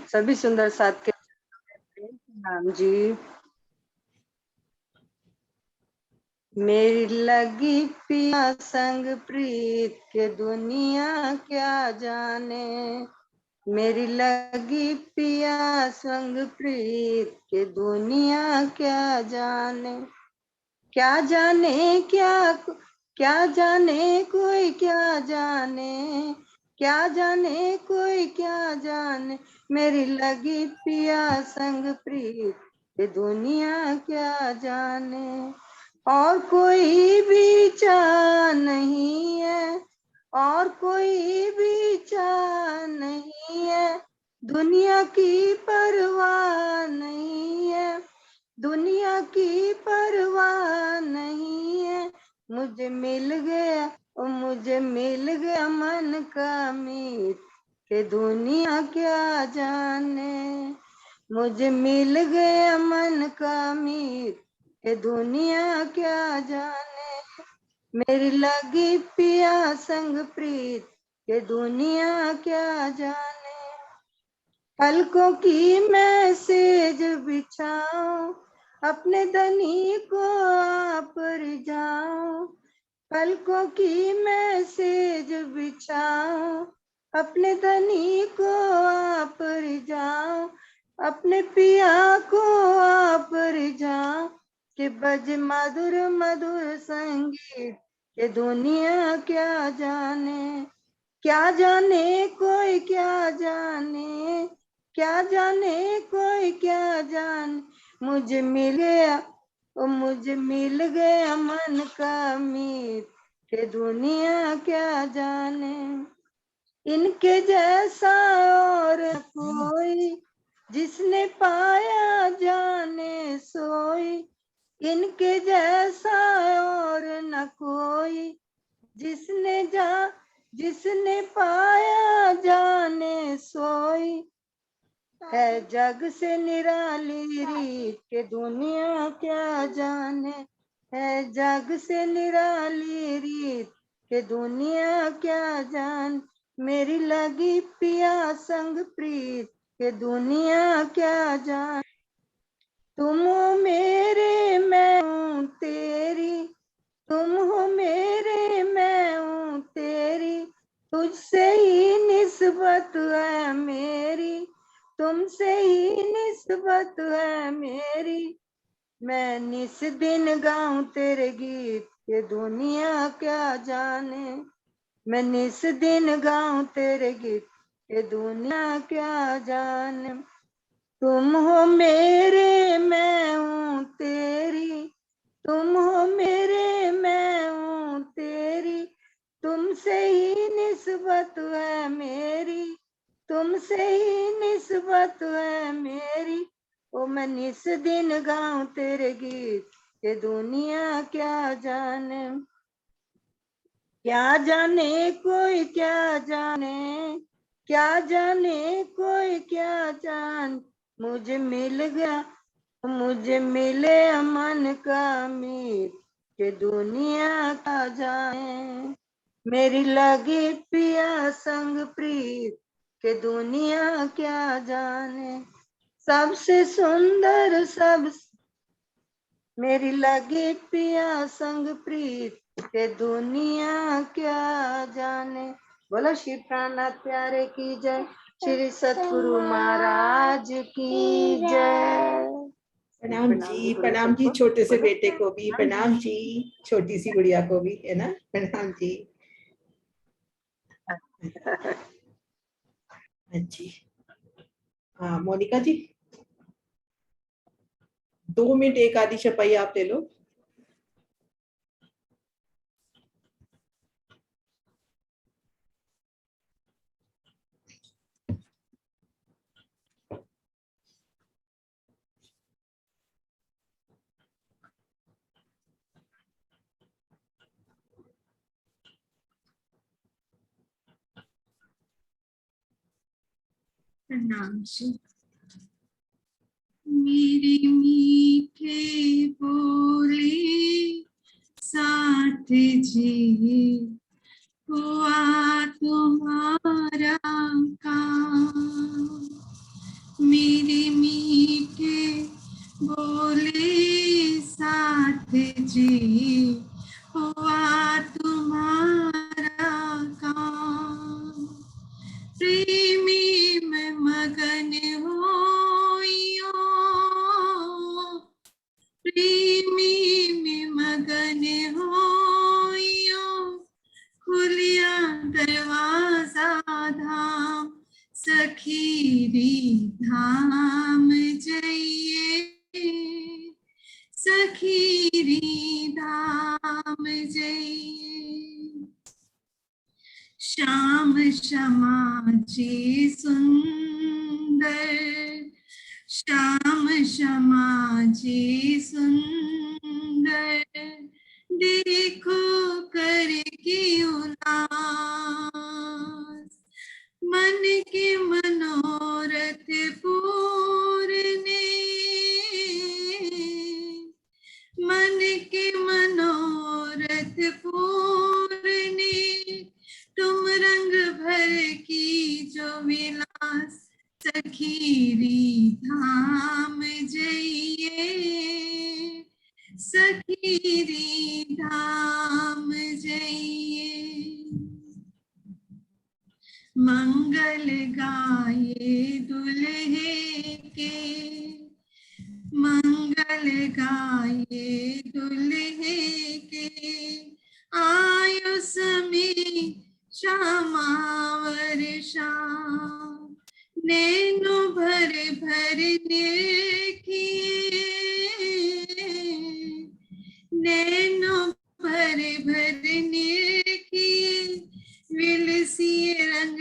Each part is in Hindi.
सभी सुंदर साथ के नाम जी। मेरी लगी पिया संग प्रीत के दुनिया क्या जाने, मेरी लगी पिया संग प्रीत के दुनिया क्या जाने, क्या जाने क्या जाने कोई क्या जाने, क्या जाने कोई क्या जाने, मेरी लगी पिया संग प्रीत ये दुनिया क्या जाने। और कोई भी चाह नहीं है, और कोई भी चाह नहीं है, दुनिया की परवाह नहीं है, दुनिया की परवाह नहीं है। मुझे मिल गया, ओ मुझे मिल गया मन का मीत के दुनिया क्या जाने, मुझे मिल गया मन का मीत के दुनिया क्या जाने, मेरी लगी पिया संग प्रीत के दुनिया क्या जाने। पलकों की मैं सेज बिछाऊं, अपने धनी को आप रिझाऊं, पलकों की मैं सेज बिछाऊं, अपने धनी को आप रिझाऊं, अपने पिया को आप रिझाऊं, कि बज मधुर मधुर संगीत के दुनिया क्या जाने, क्या जाने कोई क्या जाने, क्या जाने कोई क्या जाने, मुझे मिल गया, ओ मुझे मिल गया मन का मीत के दुनिया क्या जाने। इनके जैसा और कोई जिसने पाया जाने सोई, इनके जैसा और न कोई जिसने पाया जाने सोई, है जग से निराली रीत के दुनिया क्या जाने, है जग से निराली रीत के दुनिया क्या जाने, मेरी लगी पिया संग प्रीत के दुनिया क्या जाने। तुम हो मेरे मैं हूँ तेरी, तुम हो मेरे मैं हूँ तेरी, तुझसे ही निस्बत है मेरी, तुमसे ही निस्बत है मेरी, मैं निस दिन गाऊं तेरे गीत ये दुनिया क्या जाने, मैं निस दिन गाऊं तेरे गीत ये दुनिया क्या जाने। तुम हो मेरे मैं हूँ तेरी, तुम हो मेरे मैं हूँ तेरी, तुमसे ही निस्बत है मेरी, तुमसे ही निस्बत है मेरी, ओ मैं निस दिन गाऊं तेरे गीत ये दुनिया क्या जाने, क्या जाने कोई क्या जाने, क्या जाने कोई क्या जाने, मुझे मिल गया, मुझे मिले अमन का मीत के दुनिया का जाने, मेरी लगी पिया संग प्रीत के दुनिया क्या जाने, सबसे सुंदर सब मेरी लगी पिया संग प्रीत के दुनिया क्या जाने। बोलो श्री प्राणनाथ प्यारे की जय, श्री सतगुरु महाराज की जय। प्रणाम जी छोटे से बेटे को भी, प्रणाम जी छोटी सी गुड़िया को भी, है ना, प्रणाम जी। जी हाँ मोनिका जी 2 मिनट एक आधी छपाई आप ले लो। प्रणाम जी। मेरे मीठे बोले साथ जी हुआ तुम्हारा काम, बोले साथ जी हुआ तुम्हारा काम। प्रेमी में मगन होइयो, प्रेमी में मगन होइयो, खुलिया दरवाजा धाम सखीरी धाम जइए, सखीरी धाम जइए। श्याम क्षमा जी सुंदर, श्याम क्षमा जी सुंदर, देखो करके उलास, मन के मनोरथ पूरने, मन के मनोरथ पूरने, तुम रंग भर की जो विलास, सखीरी धाम जइए, सखीरी धाम जइए। मंगल गाये दुल्हे के, मंगल गाये दुल्हे के, आयु समय श्यामावर श्याम, नैनो भर भर निरखिए, नैनो भर भर निरखिए, विलसिए रंग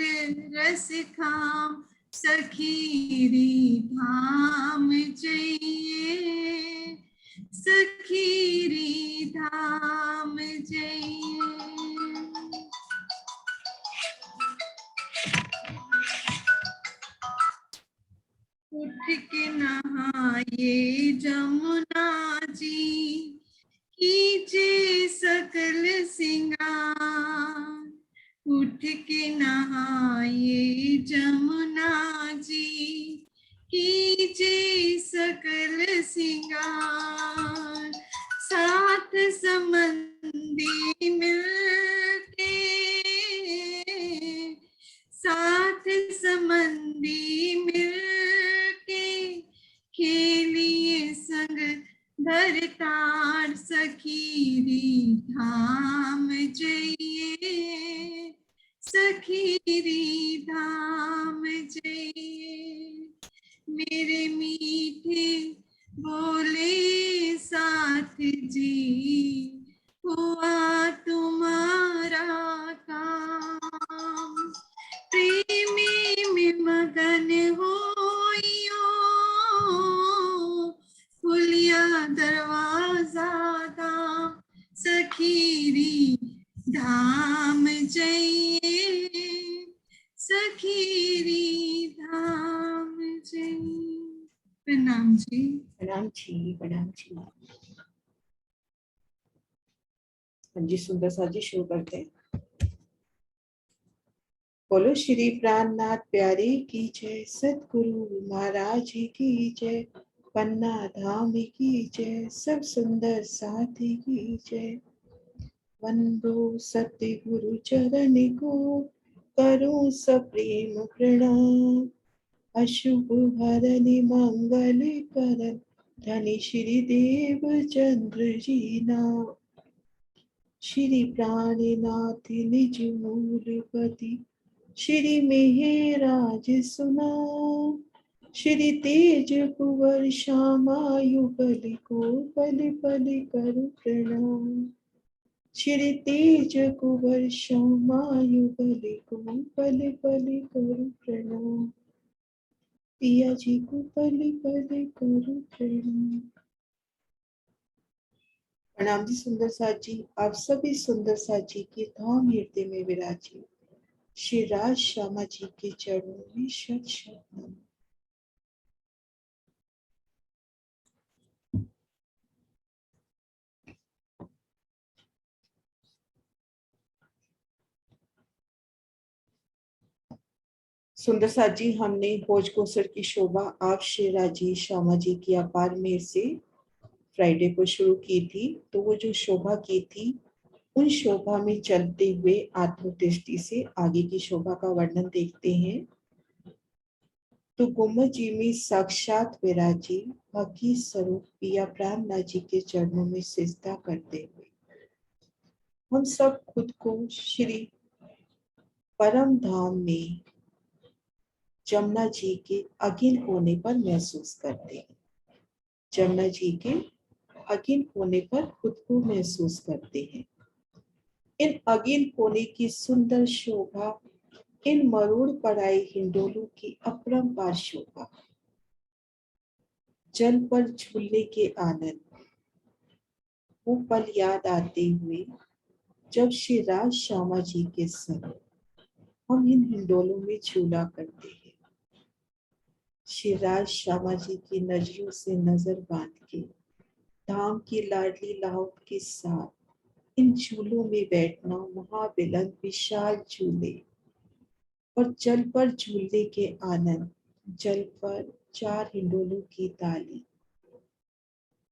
रस खाम, सखीरी धाम जइए, सखीरी धाम जइए। उठ के नहाए जमुना जी, कीजे सकल सिंगार, उठ के नहाए जमुना जी, कीजे सकल सिंगार, साथ संबंधी मिलके, साथ संबंधी मिलके, खेलिए संग भरतार, सखीरी धाम जइए, सखीरी धाम जइए। मेरे मीठे बोले साथ जी हुआ तुम्हारा काम, प्रेमी में मगन होइयो, खुलिया दरवाजा दाम, सखीरी धाम जइए, सखीरी धाम जइए। प्रणाम जी। प्रणाम जी, प्रणाम जी। हाँ जी, सुंदर सा जी शुरू करते हैं। बोलो श्री प्राणनाथ प्यारे की जय, सतगुरु महाराज की जय, पन्ना धाम की जय, सब सुंदर साथी की जय। वंदो सत्य गुरु चरण को, करूं सप्रेम प्रणाम, अशुभ हरनि मंगल करन, धनि श्री देव चंद्र जी नाम। श्री प्राणनाथ निज मूलपति, श्री मेहराज सुना, श्री तेज कुंवर श्यामायु बलि को, पल पल करु प्रणाम, श्री तेज कुंवर श्यामायु बलि को, पल पल करु प्रणाम, पिया जी को पल पल करु प्रणाम। प्रणाम जी सुंदर साथ जी, आप सभी सुंदर साथ जी की धाम हृदय में विराजी, श्री राज श्यामा जी के चरणों में शत शत नमन। सुंदर साथ जी, हमने भोज कोसर की शोभा आप श्री राजी श्यामा जी की अपार मेहर से फ्राइडे को शुरू की थी, तो वो जो शोभा की थी उन शोभा में चलते हुए आत्मदृष्टि से आगे की शोभा का वर्णन देखते हैं। तो गुम्बद जी में साक्षात विराजी भक्ति स्वरूप पिया प्राणनाथ जी के चरणों में सिजदा करते हुए हम सब खुद को श्री परम धाम में जमुना जी के अगिन होने पर महसूस करते हैं। जमुना जी के अगिन होने पर खुद को महसूस करते हैं। इन अगिन होने की सुंदर शोभा, इन मरोड़ पड़ाई हिंडोलों की अपरंपार शोभा, जल पर झूलने के आनंद, वो पल याद आते हुए जब श्री राज श्यामा जी के संग हम इन हिंडोलों में झूला करते हैं। श्री राज श्यामा जी की नजरों से नजर बांध के धाम की लाडली लाहौट के साथ इन झूलों में बैठना, महाबुलंद विशाल झूले और जल पर झूलने के आनंद, जल पर चार हिंडोलों की ताली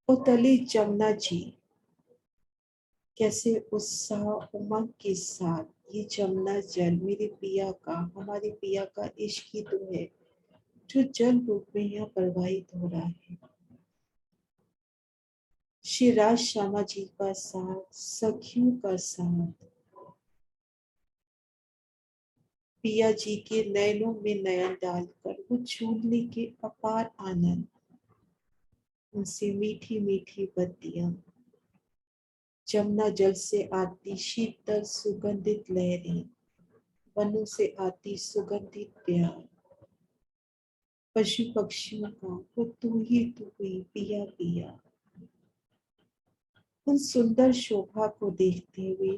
और तले जमुना जी कैसे उत्साह उमंग के साथ ये जमुना जल मेरे पिया का, हमारे पिया का इश्क ही तो है जो जल रूप में यहाँ प्रवाहित हो रहा है। श्री राज श्यामा जी का साथ, सखियों का साथ, पिया जी के नयनों में नयन डालकर वो झूलने के अपार आनंद, उनसे मीठी मीठी बत्तियां, जमुना जल से आती शीतल सुगंधित लहरें, वनों से आती सुगंधित प्यार, पशु पक्षियों का वो तू ही पिया पिया। उन सुंदर शोभा को देखते हुए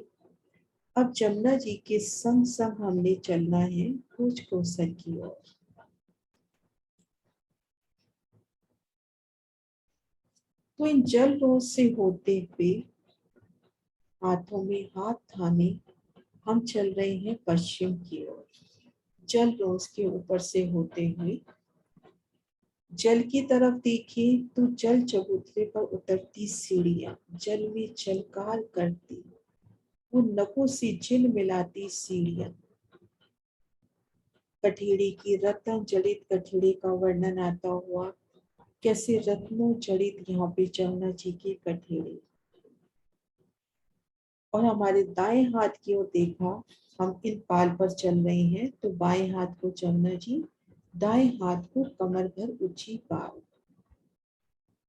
अब जमुना जी के संग संग हमने चलना है भोज कोसर की ओर। तो इन जल रोज से होते हुए हाथों में हाथ थामे हम चल रहे हैं पश्चिम की ओर। जल रोज के ऊपर से होते हुए जल की तरफ देखिए तो जल चबूतरे पर उतरती सीढ़ियां, जल में झलकार करती वो नखों से झिल मिलाती सीढ़ियां, कठेड़ी की रत्न जड़ित कठेड़ी का वर्णन आता हुआ, कैसे रत्नों जड़ित यहाँ पे जमुना जी की कठेड़ी। और हमारे दाएं हाथ की ओर देखा, हम इन पाल पर चल रहे हैं तो बाएं हाथ को जमुना जी, दाएं हाथ को कमर भर ऊंची पाल।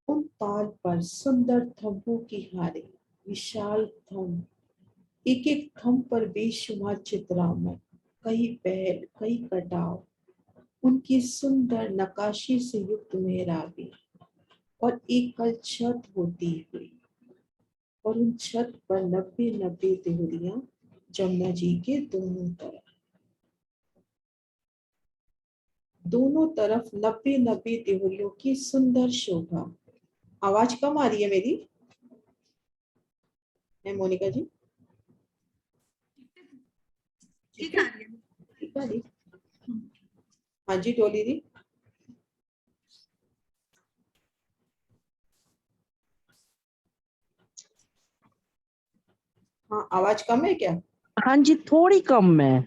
उन पाल पर सुंदर थंभों की हारे, विशाल थंभ, एक एक थंभ पर बेशुमार चित्रामण, कई बैल, कई कटाव, उनकी सुंदर नकाशी से युक्त मेहराबें और एकल छत होती हुई, और उन छत पर 90 देवरियां जमुना जी के दोनों तरफ 90 देवरियों की सुंदर शोभा। आवाज कम आ रही है मेरी है मोनिका जी? ठीक आ रही है। ठीक है जी। हाँ जी डोली दी। हाँ आवाज कम है क्या? हाँ जी थोड़ी कम है,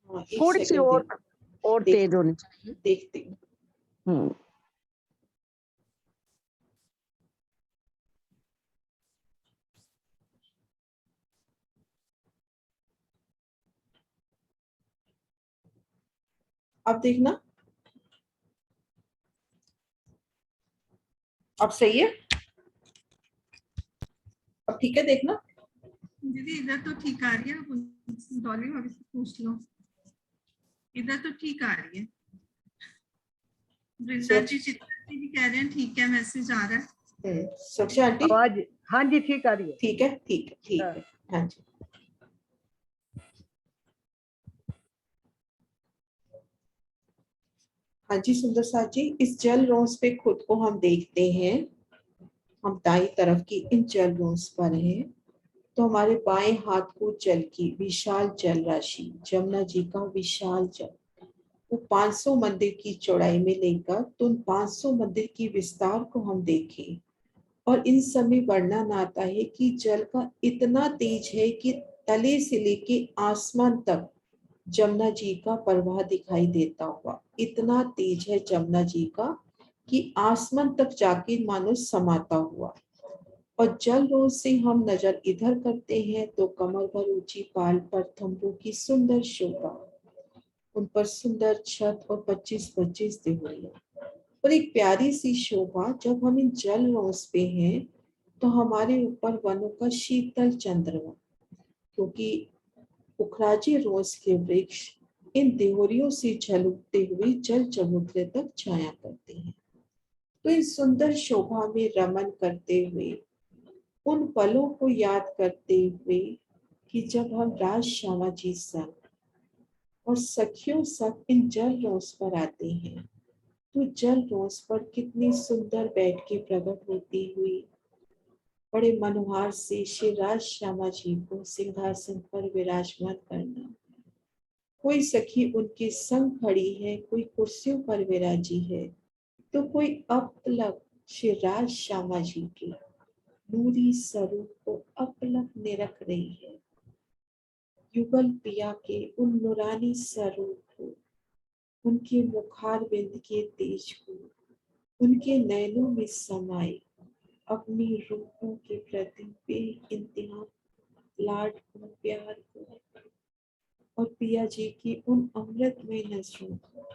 हाँ थोड़ी सी और तेज होनी चाहिए। देखते हैं। अब देखना, अब सही है, अब ठीक है देखना। दीदी इधर तो ठीक आ रही है, डॉली भाभी से पूछ लो, इधर तो ठीक आ रही है। वृंदा जी, चित्रा जी भी कह रहे हैं ठीक है, मैसेज आ रहा है। सुरक्षा आंटी आवाज हाँ जी ठीक आ रही है। ठीक है ठीक है ठीक है। हाँ जी हाँ जी सुंदर साथ जी, इस जल रोज पे खुद को हम देखते हैं। हम दाई तरफ की इन जल रोज पर हैं, तो हमारे बाएं हाथ को जल की विशाल जल राशि, जमुना जी का विशाल जल, वो 500 मंदिर की चौड़ाई में लेकर तो उन 500 मंदिर की विस्तार को हम देखें और इन समय वर्णन आता है कि जल का इतना तेज है कि तले से लेके आसमान तक जमुना जी का प्रवाह दिखाई देता हुआ। इतना तेज है जमुना जी का कि आसमान तक जाके मानो समाता हुआ। और जल रोज से हम नजर इधर करते हैं तो कमर भर ऊंची पाल पर तंबू की सुंदर शोभा, उन पर सुंदर छत और 25-25 देवड़ियां और एक प्यारी सी शोभा। जब हम इन जल रोज पे हैं तो हमारे ऊपर वनों का शीतल चंद्रमा, क्योंकि उखराजी रोज के वृक्ष इन देहोरियों से झलकते हुए जल चबूतरे तक छाया करते हैं। तो इस सुंदर शोभा में रमन करते हुए, उन पलों को याद करते हुए कि जब हम राज श्यामा जी संग और सखियों सब इन जल रोज पर आते हैं, तो जल रोज पर कितनी सुंदर बैठ के प्रकट होती हुई बड़े मनोहार से श्री राज श्यामा जी को सिंहासन पर विराजमान करना। कोई सखी उनके संग खड़ी है, कोई कुर्सियों पर विराजी है, तो कोई अपलक श्री राज श्यामा जी के नूरी स्वरूप को अपलक निरख रही है। युगल पिया के उन नूरानी स्वरूप को, उनके मुखार बिंद के तेज को, उनके नैनों में समाये अपनी रूपों के प्रति बेइंतहा लाड को, प्यार को, और पिया जी की उन अमृतमय नजरों को।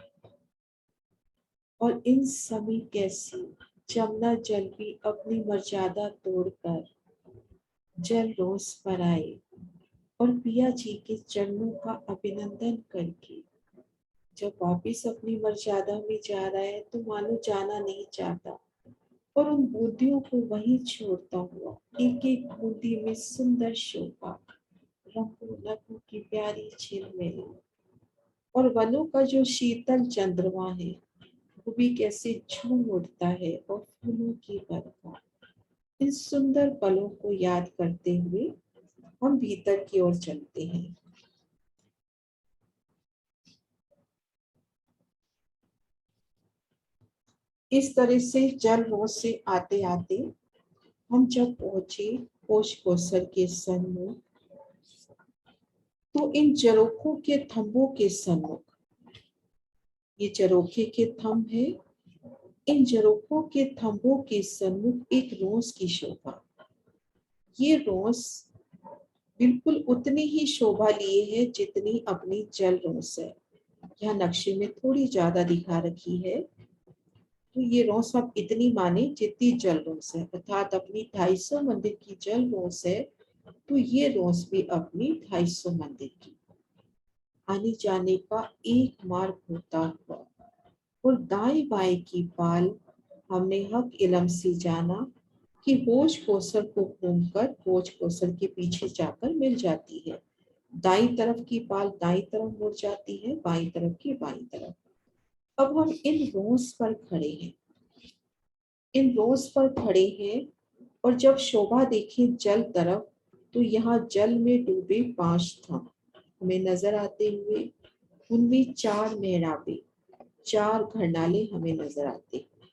और इन सभी कैसी जमुना जल भी अपनी मर्यादा तोड़कर जल रोज पर आए और पिया जी के चरणों का अभिनंदन करके जब वापिस अपनी मर्यादा में जा रहा है तो मानो जाना नहीं चाहता और उन बूंदियों को वहीं छोड़ता हुआ एक एक बूंदी में सुंदर शोभा, रंगों रंगों की प्यारी झिलमिल और वनों का जो शीतल चंद्रमा है वो भी कैसे झूम उठता है और फूलों की बरखा। इन सुंदर पलों को याद करते हुए हम भीतर की ओर चलते हैं। इस तरह से जल रोज से आते आते हम जब पहुंचे कोष कोसर के सन्मुख, तो इन जरोखों के थंबों के सन्मुख, ये जरोखे के थंब है, इन जरोखों के थंबों के सन्मुख एक रोज की शोभा। ये रोज बिल्कुल उतनी ही शोभा लिए है जितनी अपनी जल रोज है। यहाँ नक्शे में थोड़ी ज्यादा दिखा रखी है, तो ये रोज आप इतनी माने जितनी जल रोज है, अर्थात अपनी 250 मंदिर की जल रोज है तो ये रोज भी अपनी 250 मंदिर की। आने जाने का एक मार्ग होता हुआ और दाएं बाएं की पाल हमने हक इलम से जाना कि होश कोसर को घूमकर होश कोसर के पीछे जाकर मिल जाती है। दाईं तरफ की पाल दाईं तरफ मुड़ जाती है, बाईं तरफ की बाईं तरफ। अब हम इन रोज पर खड़े हैं, इन रोज पर खड़े हैं और जब शोभा देखें जल तरफ तो यहाँ जल में डूबे 5 थंब हमें नजर आते हुए, उनमें 4 मेहराबे, 4 घरनाले हमें नजर आते हैं।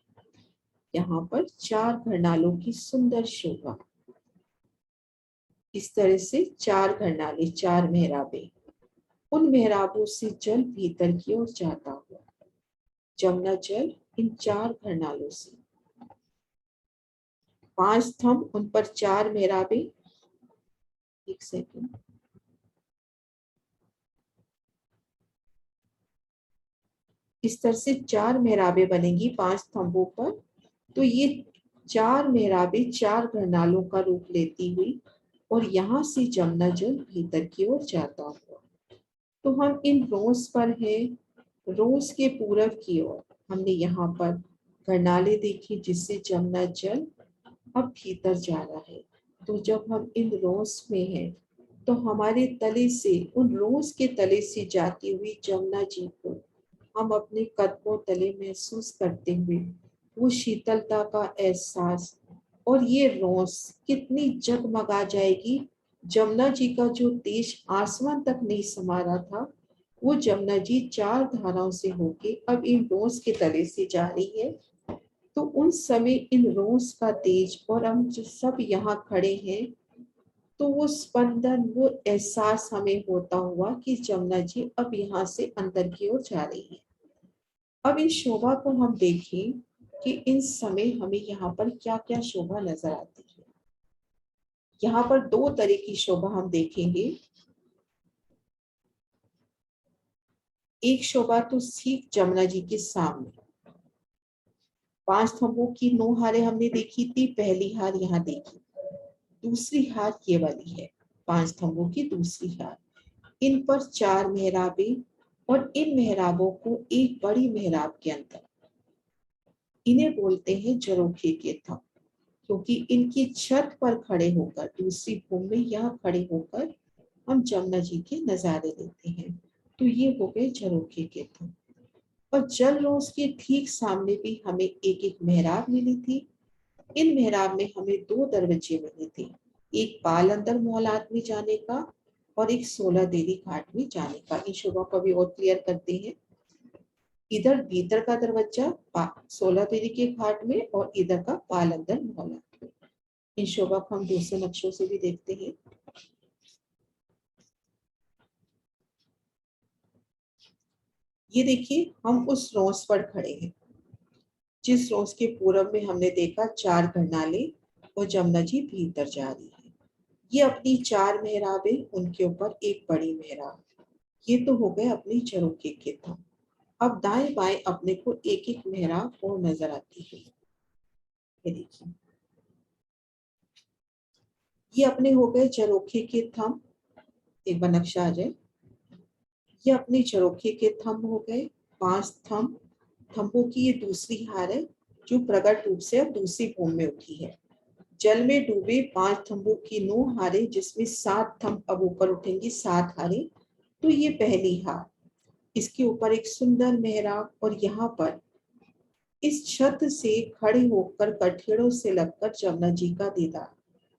यहाँ पर 4 घरनालों की सुंदर शोभा, इस तरह से 4 घरनाले, 4 मेहराबे, उन मेहराबों से जल भीतर की ओर जाता हुआ जमुना जल इन 4 घरनालों से, 5 थंब, उन पर 4 मेहराबे। एक सेकंड, इस तरह से 4 मेहराबे बनेंगी 5 थंबों पर। तो ये 4 मेहराबे 4 घरनालों का रूप लेती हुई और यहाँ से जमुना जल भीतर की ओर जाता हुआ। तो हम इन रोज पर हैं, रोज के पूरब की ओर हमने यहाँ पर घरनाले देखी जिससे जमुना जल अब भीतर जा रहा है। तो जब हम इन रोज में हैं तो हमारे तले से, उन रोज के तले से जाती हुई जमुना जी को हम अपने कदमों तले महसूस करते हुए वो शीतलता का एहसास, और ये रोज कितनी जगमगा जाएगी। जमुना जी का जो तेज आसमान तक नहीं समा रहा था, वो जमुना जी 4 धाराओं से होके अब इन रोज के तले से जा रही है तो उन समय इन रोज का तेज और हम जो सब यहाँ खड़े हैं, तो वो स्पंदन, वो एहसास हमें होता हुआ कि जमुना जी अब यहाँ से अंदर की ओर जा रही है। अब इस शोभा को हम देखें कि इन समय हमें यहाँ पर क्या क्या शोभा नजर आती है। यहाँ पर दो तरह की शोभा हम देखेंगे। एक शोभा तो ठीक जमुना जी के सामने 5 स्तंभों की 9 हारें हमने देखी थी, पहली हार यहाँ देखी, दूसरी हार ये वाली है 5 स्तंभों की दूसरी हार। इन पर 4 मेहराबें और इन मेहराबों को एक बड़ी मेहराब के अंदर, इन्हें बोलते हैं झरोखे के थंभ, क्योंकि इनकी छत पर खड़े होकर, दूसरी भूमि में यहाँ खड़े होकर हम जमुना जी के नजारे लेते हैं। तो ये हो गए झरोखे के थंभ। और जल रोज के ठीक सामने भी हमें एक एक मेहराब मिली थी। इन मेहराब में हमें 2 दरवाजे मिले थे, एक पाल अंदर मौलाद में जाने का और एक 16 देवी घाट में जाने का। इन शोभा को भी और क्लियर करते हैं। इधर भीतर का दरवाजा 16 देवी के घाट में और इधर का पाल अंदर मौलाद में। इन शोभा को हम दूसरे नक्शों से भी देखते हैं। ये देखिए, हम उस रोस पर खड़े हैं जिस रोज के पूरब में हमने देखा 4 घरनाले और जमुना जी भीतर जा रही है। ये अपनी 4 मेहराबें, उनके ऊपर एक बड़ी मेहराब। ये तो हो गए अपनी झरोखे के थंभ। अब दाएं बाएं अपने को एक एक मेहराब और नजर आती है। ये देखिए, ये अपने हो गए झरोखे के थंभ। एक बार नक्शा आ जाए। ये अपने झरोखे के थंभ हो गए 5 थंभ। थंभों की ये दूसरी हार है जो प्रकट रूप से अब दूसरी भूमि में उठी है। जल में डूबे 5 थंभों की 9 हारें, जिसमें 7 थंभ अब ऊपर उठेंगी, 7 हारें। तो ये पहली हार, इसके ऊपर एक सुंदर मेहराब और यहाँ पर इस छत से खड़े होकर कठेड़ों से लगकर जमुना जी का दीदार,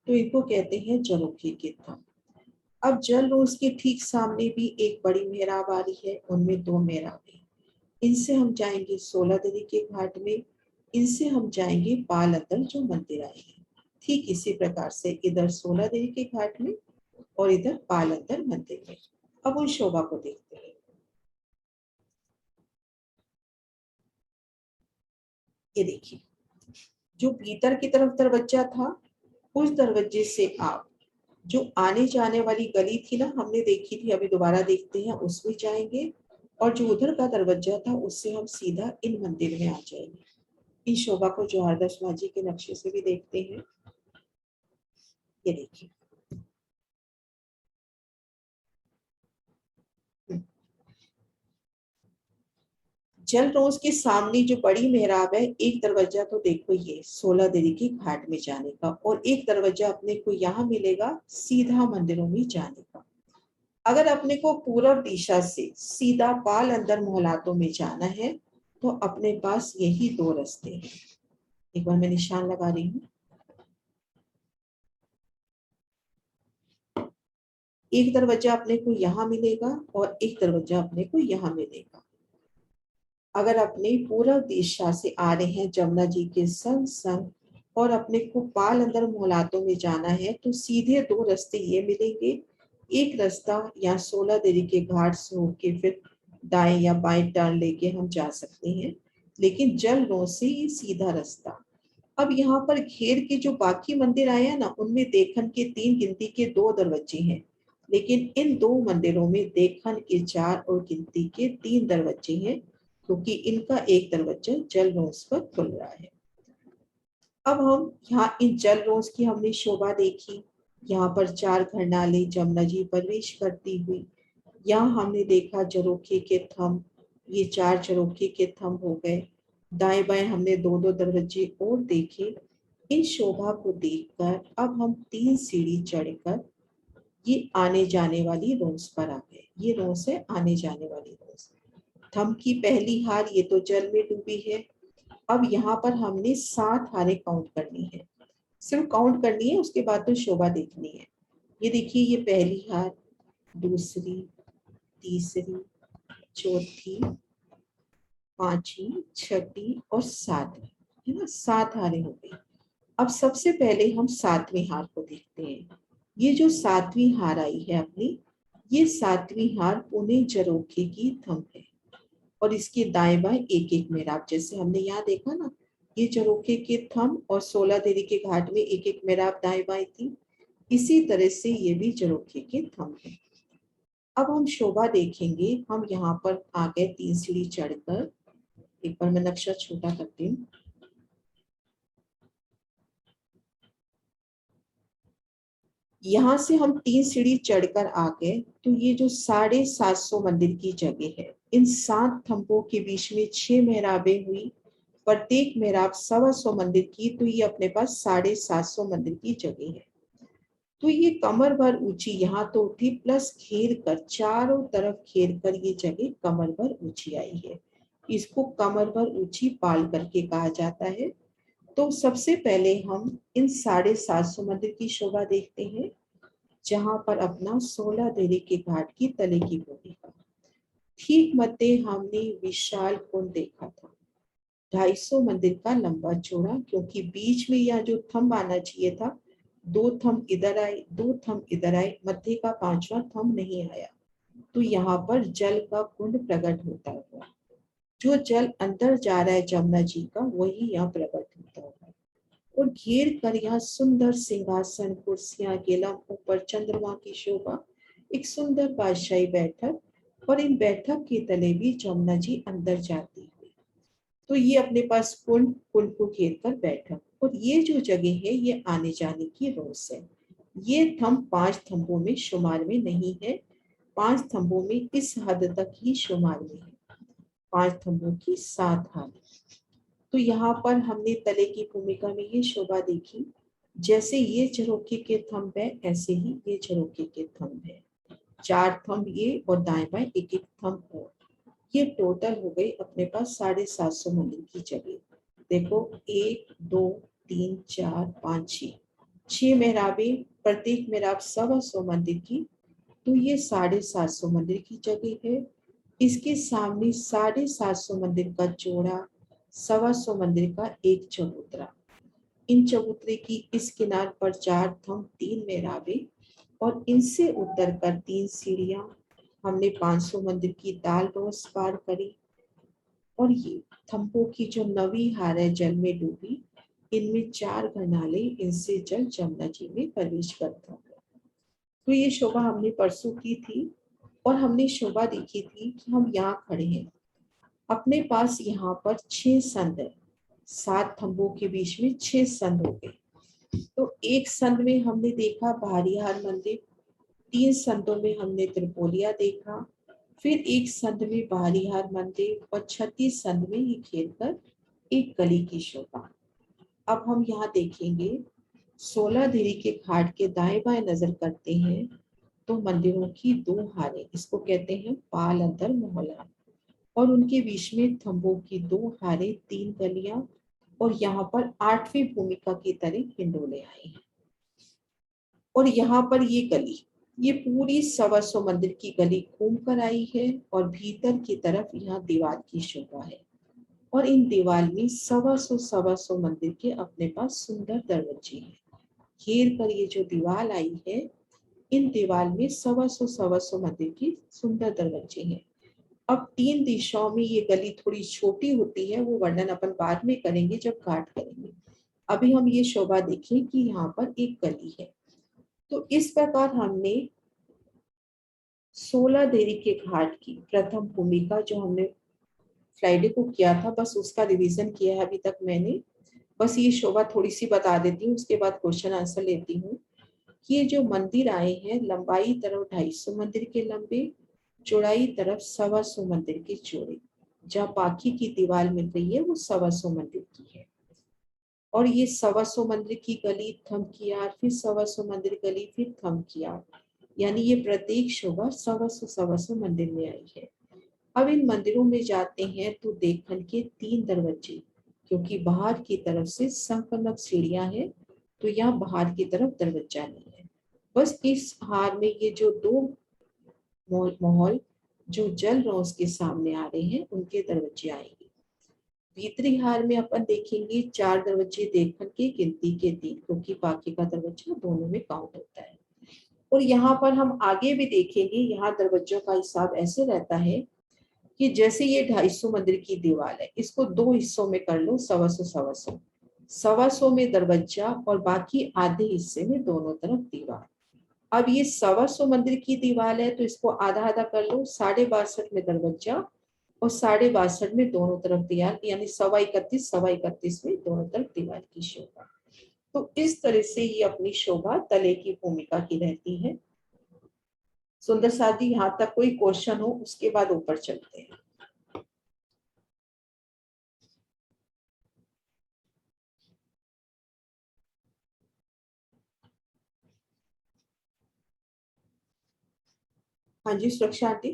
तो इनको कहते हैं झरोखे के थंभ। अब जल रोज के ठीक सामने भी एक बड़ी मेहराब आ रही है, उनमें 2 मेहराबें। इनसे हम जाएंगे 16 देवी के घाट में, इनसे हम जाएंगे पाल अंदर जो मंदिर आए हैं। ठीक इसी प्रकार से इधर 16 देवी के घाट में और इधर पाल अंदर मंदिर में। अब उन शोभा को देखते हैं। ये देखिए, जो भीतर की तरफ दरवाजा था, उस दरवाजे से आप जो आने जाने वाली गली थी ना, हमने देखी थी, अभी दोबारा देखते हैं, उसमें जाएंगे। और जो उधर का दरवाजा था, उससे हम सीधा इन मंदिर में आ जाएंगे। इस शोभा को जो आदर्श माझी के नक्शे से भी देखते हैं। ये देखिए, जल रोज के सामने जो बड़ी मेहराब है, एक दरवाजा तो देखो ये 16 देवी के घाट में जाने का, और एक दरवाजा अपने को यहाँ मिलेगा सीधा मंदिरों में जाने का। अगर अपने को पूर्व दिशा से सीधा पाल अंदर मोहलातों में जाना है, तो अपने पास यही 2 रास्ते हैं। एक बार मैं निशान लगा रही हूँ। एक दरवाजा अपने को यहाँ मिलेगा और एक दरवाजा अपने को यहाँ मिलेगा। अगर अपने पूर्व दिशा से आ रहे हैं जमुना जी के संग संग और अपने को पाल अंदर मोहलातों में जाना है, तो सीधे 2 रास्ते ये मिलेंगे। एक रास्ता या 16 देवी के घाट से होके फिर दाएं या बाएं टर्न लेके हम जा सकते हैं, लेकिन जल रोज से ये सीधा रास्ता। अब यहाँ पर घेर के जो बाकी मंदिर आए हैं ना, उनमें देखन के 3 गिनती के 2 दरवाजे हैं, लेकिन इन 2 मंदिरों में देखन के 4 और गिनती के 3 दरवाजे हैं, क्योंकि इनका एक दरवाजा जल रोज पर खुल रहा है। अब हम यहाँ इन जल रोज की हमने शोभा देखी। यहाँ पर 4 घरनाले जमुना जी प्रवेश करती हुई। यहाँ हमने देखा झरोखे के थंभ, ये 4 झरोखे के थंभ हो गए। दाएं बाएं हमने 2-2 दरवाजे और देखे। इन शोभा को देखकर अब हम 3 सीढ़ी चढ़कर ये आने जाने वाली रोज पर आ गए। ये रोज है आने जाने वाली रोज। थंभ की पहली हार ये तो जल में डूबी है। अब यहाँ पर हमने 7 हारें काउंट करनी है, सिर्फ काउंट करनी है, उसके बाद तो शोभा देखनी है। ये देखिए, ये पहली हार, दूसरी, तीसरी, चौथी, 5वीं, 6वीं और 7वीं। है ना, 7 हारें हो गई। अब सबसे पहले हम 7वीं हार को देखते हैं। ये जो 7वीं हार आई है अपनी, ये 7वीं हार पुणे जरोखे की थंब है और इसके दाएं बाएं एक एक मेहराब, जैसे हमने यहाँ देखा ना, ये जरोखे के थंब और 16 देरी के घाट में एक एक मेहराब दाएं बाएं थी, इसी तरह से ये भी जरोखे के थंब है। अब हम शोभा देखेंगे। हम यहाँ पर आ गए 3 सीढ़ी चढ़कर। एक बार मैं नक्शा छोटा करती हूँ। यहाँ से हम 3 सीढ़ी चढ़कर आ गए तो ये जो 750 मंदिर की जगह है, इन 7 थंबों के बीच में 6 मेहराबें हुई, प्रत्येक मेहराब 125 मंदिर की, तो ये अपने पास 750 मंदिर की जगह है। तो ये कमर भर ऊंची यहाँ तो थी, प्लस घेर कर चारों तरफ घेर कर ये जगह कमर भर ऊंची आई है। इसको कमर भर ऊंची पाल करके कहा जाता है। तो सबसे पहले हम इन 750 मंदिर की शोभा देखते हैं, जहां पर अपना 16 देरी के घाट की तले की भूमिका। ठीक मध्य हमने विशाल कुंड देखा था, 250 मंदिर का लंबा चौड़ा, क्योंकि बीच में यह जो थंब आना चाहिए था, 2 थंब इधर आए, 2 थंब इधर आए, मध्य का 5वां थंब नहीं आया, तो यहाँ पर जल का कुंड प्रकट होता हुआ, जो जल अंदर जा रहा है जमुना जी का, वही यहाँ प्रकट होता हुआ, और घेर कर यहाँ सुंदर सिंहासन, कुर्सियां, गिलम, ऊपर चंद्रमा की शोभा, एक सुंदर बादशाही बैठक, और इन बैठक के तले भी जमुना जी अंदर जाती है। तो ये अपने पास कुंड, कुंड को घेर कर बैठक, और ये जो जगह है ये आने जाने की रोस है। ये थंब 5 थंबों में शुमार में नहीं है, 5 थंबों में इस हद तक ही शुमार में है, 5 थंबों की 7 हार। तो यहाँ पर हमने तले की भूमिका में ये शोभा देखी, जैसे ये झरोखे के थंब है ऐसे ही ये झरोखे के थंब है, 4 थंब ये और दाएं बाएं एक एक थंब और, ये टोटल हो गई अपने पास 750 मंदिर की जगह। देखो 1 2 3 4 5 6 मेहराबें, प्रत्येक मेहराब 125 मंदिर की, तो ये 750 मंदिर की जगह है। इसके सामने 750 मंदिर का चौड़ा, 125 मंदिर का एक चबूतरा, इन चबूतरे की इस किनार पर 4 थंब, 3 मेहराबें, और इनसे उतर कर 3 सीढ़ियां। हमने 500 मंदिर की दाल रोस पार करी, और ये थंबों की जो नवी हार है जल में डूबी, इनमें 4 घरनाले, इनसे जल जमुना जी में प्रवेश करता है। तो ये शोभा हमने परसों की थी, और हमने शोभा देखी थी कि हम यहाँ खड़े हैं, अपने पास यहाँ पर 6 संद है, 7 थंबों के बीच में 6 संद हो गए। तो एक संद में हमने देखा बाहरीहार मंदिर, 3 संदों में हमने त्रिपोलिया देखा, फिर एक संद में बाहरीहार मंदिर, और 36 संद में ये घेर कर एक गली की शोभा। अब हम यहाँ देखेंगे 16 देरी के घाट के दाएं बाएं नजर करते हैं तो मंदिरों की 2 हारें, इसको कहते हैं पाल अंतर मोहल्ला, और उनके बीच में थंबों की 2 हारें, 3 गलियां, और यहाँ पर 8वीं भूमिका की तरह हिंडोले आए हैं। और यहाँ पर ये गली, ये पूरी 125 मंदिर की गली घूम कर आई है, और भीतर की तरफ यहाँ दीवार की शोभा है, और इन दीवार में 125 मंदिर के अपने पास सुंदर दरवाजे हैं। घेर कर ये जो दीवार आई है, इन दीवार में 125 मंदिर की सुंदर दरवाजे हैं। अब 3 दिशाओं में ये गली थोड़ी छोटी होती है, वो वर्णन अपन बाद में करेंगे जब घाट करेंगे। अभी हम ये शोभा देखें कि यहाँ पर एक गली है। तो इस प्रकार हमने 16 देरी के घाट की प्रथम भूमिका जो हमने फ्राइडे को किया था, बस उसका रिवीजन किया है अभी तक मैंने। बस ये शोभा थोड़ी सी बता देती हूँ, उसके बाद क्वेश्चन आंसर लेती हूँ। ये जो मंदिर आए हैं, लंबाई तरफ 250 मंदिर के लंबे, चौड़ाई तरफ 125 मंदिर के चौड़े, जहाँ बाकी की दीवार मिल रही है वो 125 मंदिर की है। और ये 125 मंदिर की गली, थंब की यार, फिर 125 मंदिर गली, फिर थंब की यार, यानी ये प्रत्येक शोभा 125 मंदिर में आई है। अब इन मंदिरों में जाते हैं तो देखन के 3 दरवाजे, क्योंकि बाहर की तरफ से संकलक सीढ़ियां हैं, तो यहाँ बाहर की तरफ दरवाजा नहीं है। बस इस हार में ये जो 2 महल जो जल रोज के सामने आ रहे हैं, उनके दरवाजे आएंगे। भीतरी हार में अपन देखेंगे 4 दरवाजे देखन के गिनती के 3, क्योंकि बाकी का दरवाजा दोनों में काउंट होता है। और यहाँ पर हम आगे भी देखेंगे, यहाँ दरवाजों का हिसाब ऐसे रहता है कि जैसे ये 250 मंदिर की दीवार है, इसको 2 हिस्सों में कर लो, 125 125 में दरवाजा और बाकी आधे हिस्से में दोनों तरफ दीवार। अब ये 125 मंदिर की दीवार है तो इसको आधा आधा कर लो, 62.5 में दरवाजा और 62.5 में दोनों तरफ दीवार, यानी 31.25 में दोनों तरफ दीवार की शोभा। तो इस तरह से ये अपनी शोभा तले की भूमिका की रहती है। सुंदर साथ जी, यहाँ तक कोई क्वेश्चन हो उसके बाद ऊपर चलते हैं। हाँ जी सुरक्षा आंटी।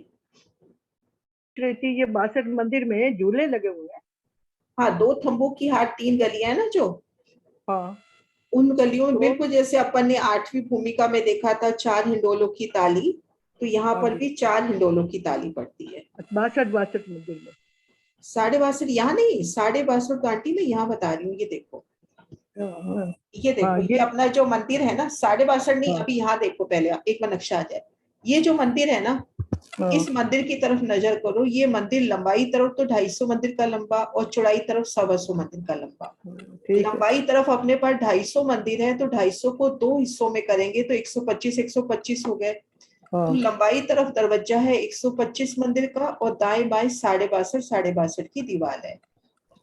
ये 62 मंदिर में झूले लगे हुए हैं। हाँ, 2 थंबों की हार 3 गलियां है ना जो, हाँ उन गलियों में तो बिल्कुल जैसे अपन ने 8वीं भूमिका में देखा था 4 हिंडोलों की ताली, तो यहाँ हाँ पर जी, भी 4 हिंडोलों की ताली पड़ती है। 62 मंदिर में 62.5 यहाँ नहीं, 62.5 आंटी मैं यहाँ बता रही हूँ, ये देखो, हाँ ये देखो, हाँ, ये अपना जो मंदिर है ना 62.5 नहीं, हाँ अभी यहाँ देखो, पहले एक बार नक्शा आ जाए। ये जो मंदिर है ना, हाँ, इस मंदिर की तरफ नजर करो, ये मंदिर लंबाई तरफ तो 250 मंदिर का लंबा और चौड़ाई तरफ 125 मंदिर का लंबा। ठीक है। लंबाई तरफ अपने पास 250 मंदिर है, तो 250 को 2 हिस्सों में करेंगे तो 125 हो गए। तो हाँ लंबाई तरफ दरवाजा है 125 मंदिर का और दाएं बाएं 62.5 की दीवार है।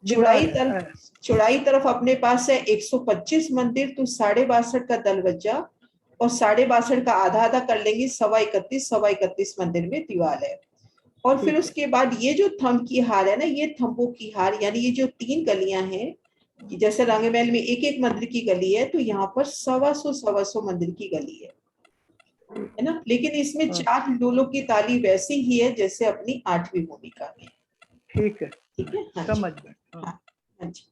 दीवार है। चौड़ाई तरफ अपने पास है 125 मंदिर, तो 62.5 का दरवाजा और 62.5 का आधा आधा कर लेंगे, 31.25 मंदिर में दीवार है। और फिर ठीक है। उसके बाद ये जो थंब की हार है ना, ये थंबों की हार, यानी ये जो 3 गलियां हैं, जैसे रंगमहल में एक एक मंदिर की गली है, तो यहाँ पर 125 मंदिर की गली है ना। लेकिन इसमें हाँ, 4 हिंडोलों की ताली वैसी ही है जैसे अपनी 8वीं भूमिका में। ठीक है, ठीक है, हाँ जी, समझ गए। हाँ हाँ हाँ जी,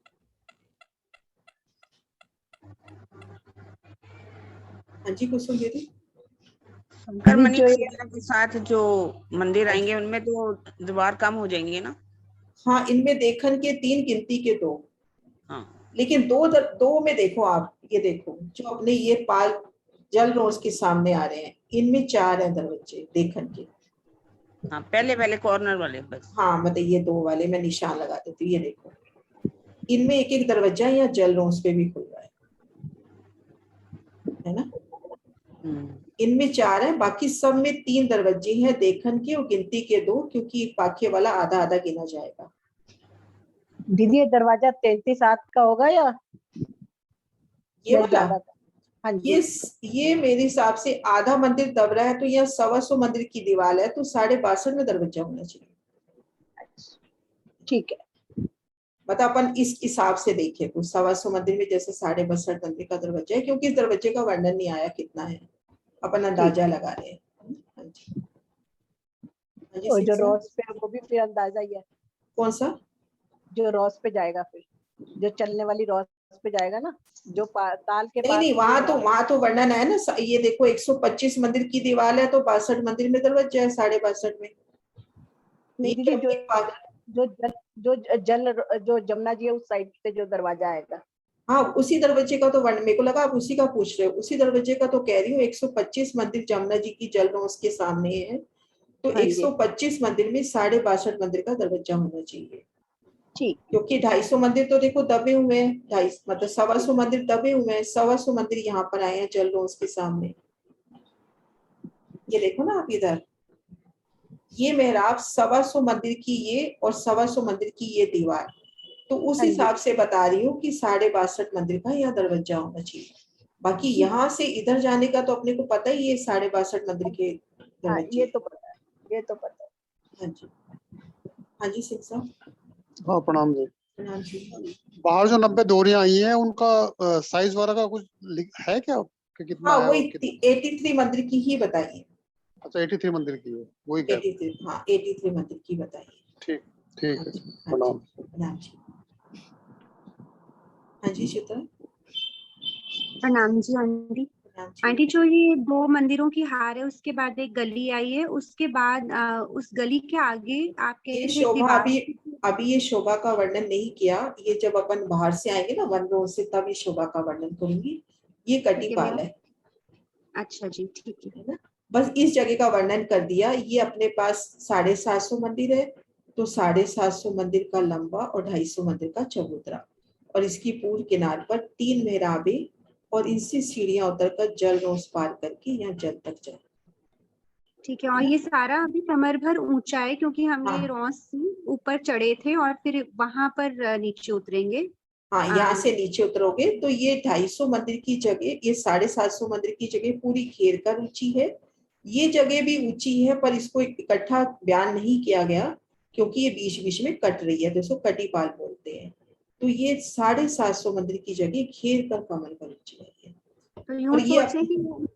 हाँ जी कुसुम दीदी। शंकर मणि जो की ये मुद्रा के साथ जो मंदिर हाँ जी, आएंगे उनमें तो दीवार कम हो जाएंगे ना। हाँ, इनमें देखन के 3 गिनती के 2, हाँ लेकिन दो में देखो आप, ये देखो जो अपने ये पाल जल रोज के सामने आ रहे हैं, इनमें 4 है दरवाजे देखन के। हाँ, पहले पहले कॉर्नर वाले बस। हाँ, मतलब ये 2 वाले मैं निशान लगा देती हूँ, ये देखो, इनमें एक एक दरवाजा या जल रोज पे भी खुल रहा है ना। इनमें 4 है, बाकी सब में 3 दरवाजे हैं देखन के और गिनती के 2, क्योंकि एक पाखे वाला आधा आधा गिना जाएगा। दीदी ये दरवाजा 33 का होगा या ये वाला, ज्यादा का? हाँ जी, ये मेरे हिसाब से आधा मंदिर दब रहा है, तो यह 125 मंदिर की दीवार है, तो 62.5 में दरवाजा होना चाहिए। ठीक है। मतलब अपन इस हिसाब से देखें तो 125 मंदिर में जैसे 62.5 मंदिर का दरवाजा है, क्योंकि इस दरवाजे का वर्णन नहीं आया कितना है, अपन अंदाजा लगा रहे हैं। हाँ जी, हाँ जी और सिंह जो साहब। रोज पे वो भी फिर अंदाजा ही है, कौन सा? जो रोज पे जाएगा, फिर जो चलने वाली रोज पे जाएगा ना, जो ताल के नहीं पास नहीं, में जो वहां तो वर्णन है ना, ये देखो 125 मंदिर की दीवार है, तो 62 मंदिर में दरवाजा है 62.5 में। नहीं ये दीदी, अपनी बात, जो जमुना जी है उस साइड से जो दरवाजा आएगा। हाँ उसी दरवाजे का तो वर्ण, मेरे को लगा आप उसी का पूछ रहे हो, उसी दरवाजे का तो कह रही हूँ। 125 मंदिर जमुना जी की जल रोज के सामने है, तो हाँ जी, 125 मंदिर में 62.5 मंदिर का दरवाजा होना चाहिए। ठीक। क्योंकि 250 मंदिर तो देखो दबे हुए हैं, 250 मतलब 125 मंदिर दबे हुए हैं, 125 मंदिर यहाँ पर आए हैं जल रोज के सामने। ये देखो ना आप इधर, ये मेहराब 125 मंदिर की ये और 125 मंदिर की ये दीवार, तो उस हाँ जी, हिसाब से बता रही हूँ कि 62.5 मंदिर का यहाँ दरवाजा होना चाहिए। बाकी यहाँ से इधर जाने का तो अपने को पता ही है, 62.5 मंदिर के हाँ ये दरवाजे। तो पता है, ये तो पता है। हाँ जी, हाँ जी सिंह साहब। हाँ प्रणाम जी। प्रणाम जी। बाहर जो 90 डोरियां आई हैं उनका साइज वगैरह का कुछ है क्या कि कितना हाँ है वही और कितना? 83 मंदिर की ही बताइए। अच्छा 83 मंदिर की है, वही कह रहा हूँ। 83, हाँ 83 मंदिर की बताइए। ठीक ठीक हाँ है, जी, हाँ जी, प्रणाम। प्रणाम जी। हाँ जी शीतल। प्रणाम जी आंटी। प्रणाम जी। आंटी, जो ये 2 मंदिरों की हार है उसके बाद एक गली आई है, उसके बाद उस गली के आगे आप कह ये रहे थे शोभा दीवार अभी, अभी ये शोभा का वर्णन नहीं किया, ये जब अपन बाहर से आएंगे ना वन रो से, तब ये शोभा का वर्णन करूंगी। ये कटिपाल है अच्छा जी, ठीक है। ना। बस इस जगह का वर्णन कर दिया। ये अपने पास 750 मंदिर है, तो 750 मंदिर का लंबा और 250 मंदिर का चबूतरा, और इसकी पूर्व किनार पर 3 मेहराबे, और इनसे सीढ़ियां उतरकर जल रोस पार करके यहाँ जल तक जाए। ठीक है, और ये सारा अभी कमर भर ऊंचा है क्योंकि हम ये हाँ। रोस से ऊपर चढ़े थे और फिर वहां पर नीचे उतरेंगे। हाँ, यहाँ से नीचे उतरोगे तो ये 250 मंदिर की जगह, ये 750 मंदिर की जगह पूरी घेर कर ऊंची है। ये जगह भी ऊंची है, पर इसको इकट्ठा बयान नहीं किया गया क्योंकि ये बीच बीच में कट रही है, तो इसको कटिपाल बोलते हैं। तो ये 750 मंदिर की जगह घेर कर कमर पर ऊंची है। तो यूं और ये सोचे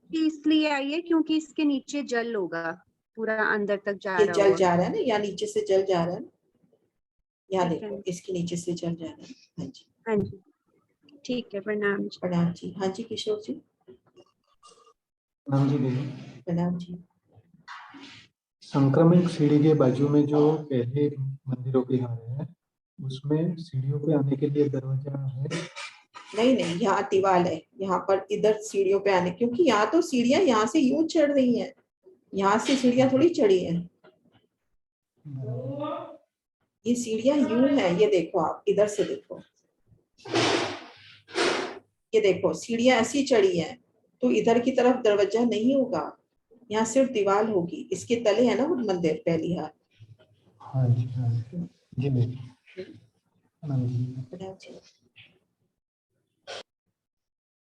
कि इसलिए आई है क्योंकि इसके नीचे जल होगा, पूरा अंदर तक जा ये रहा जल होगा। जा रहा है ना, यहाँ नीचे से जल जा रहा है ना, यहाँ ठीक है। देखो इसके नीचे से जल जा रहा है। हाँ जी, हाँ जी, ठीक है, प्रणाम जी। प्रणाम जी। हाँ जी किशोर जी। प्रणाम जी दीदी। प्रणाम जी। संक्रमित सीढ़ी के बाजू में जो पहले मंदिरों के हारे है, उसमें सीढ़ियों पे आने के लिए दरवाजा है? नहीं नहीं, यहाँ दीवार है, यहाँ पर इधर सीढ़ियों पे आने, क्योंकि यहाँ तो सीढ़ियां यहाँ से यूं चढ़ रही हैं, यहाँ से सीढ़ियां थोड़ी चढ़ी हैं। ये सीढ़ियां यूं है, ये देखो आप इधर से देखो, ये देखो सीढ़ियां ऐसी चढ़ी हैं, तो इधर की तरफ दरवाजा नहीं होगा, यहाँ सिर्फ दीवार होगी। इसके तले है ना वो मंदिर पहली हार। हाँ जी, हाँ जी जी दीदी। प्रणाम जी।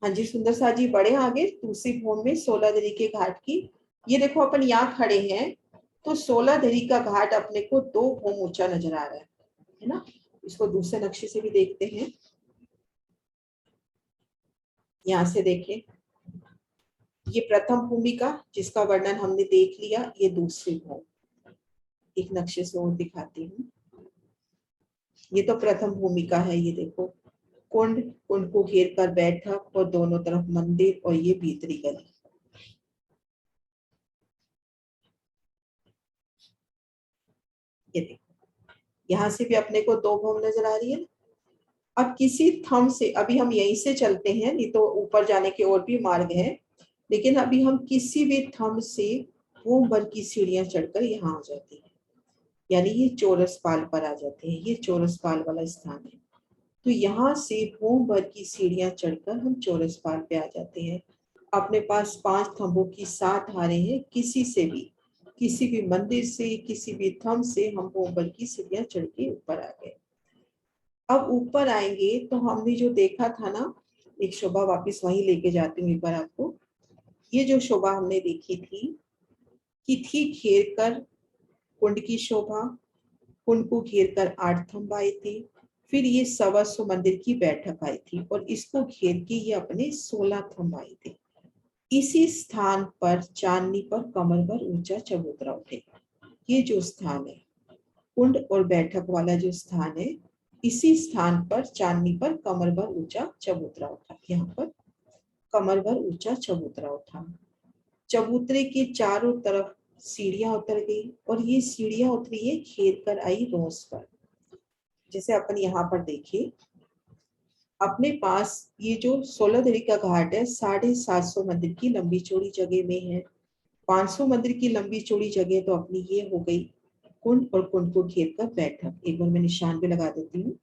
हाँ जी सुंदर सा जी, बड़े आगे दूसरी भूमि में 16 दरी के घाट की। ये देखो अपन यहाँ खड़े हैं, तो 16 दरी का घाट अपने को 2 भूम ऊंचा नजर आ रहा है ना। इसको दूसरे नक्शे से भी देखते हैं, यहाँ से देखें, ये प्रथम भूमिका जिसका वर्णन हमने देख लिया, ये दूसरी भूमि। एक नक्शे से और दिखाती हूँ, ये तो प्रथम भूमिका है। ये देखो कुंड, कुंड को घेर कर बैठक और दोनों तरफ मंदिर, और ये भीतरी गली। ये देखो यहाँ से भी अपने को 2 भूमि नजर आ रही है। अब किसी थंब से, अभी हम यहीं से चलते हैं, नहीं तो ऊपर जाने के और भी मार्ग है, लेकिन अभी हम किसी भी थंब से भूम भर की सीढ़ियां चढ़कर यहाँ आ जाते हैं, यानी ये चौरस पाल पर आ जाते हैं। ये चौरस पाल वाला स्थान है, तो यहाँ से भूम भर की सीढ़ियां चढ़कर हम चौरस पाल पे आ जाते हैं। अपने पास 5 थंबों की 7 हारें हैं, किसी भी मंदिर से, किसी भी थंब से हम भूम भर की सीढ़ियां चढ़ के ऊपर आ गए। अब ऊपर आएंगे तो हमने जो देखा था ना, एक शोभा वापस वहीं लेके जाती हूँ एक बार आपको। ये जो शोभा हमने देखी थी कि थी घेर कर कुंड की शोभा, कुंड को घेर कर 8 थंब आए थे, फिर ये 125 मंदिर की बैठक आई थी, और इसको घेर के ये अपने 16 थंब आए थे। इसी स्थान पर चांदनी पर कमर भर ऊंचा चबूतरा उठेगा। ये जो स्थान है कुंड और बैठक वाला जो स्थान है, इसी स्थान पर चांदनी पर कमर भर ऊंचा चबूतरा उठा। यहाँ पर कमर भर ऊंचा चबूतरा उठा। चबूतरे के चारों तरफ सीढ़ियां उतर गई, और ये सीढ़ियां उतरी है घेर कर आई रोस पर। जैसे अपन यहाँ पर देखें, अपने पास ये जो 16 दरी का घाट है 750 मंदिर की लंबी चौड़ी जगह में है। 500 मंदिर की लंबी चौड़ी जगह तो अपनी ये हो गई कुंड, और कुंड को घेर कर बैठक। एक बार मैं निशान भी लगा देती हूँ,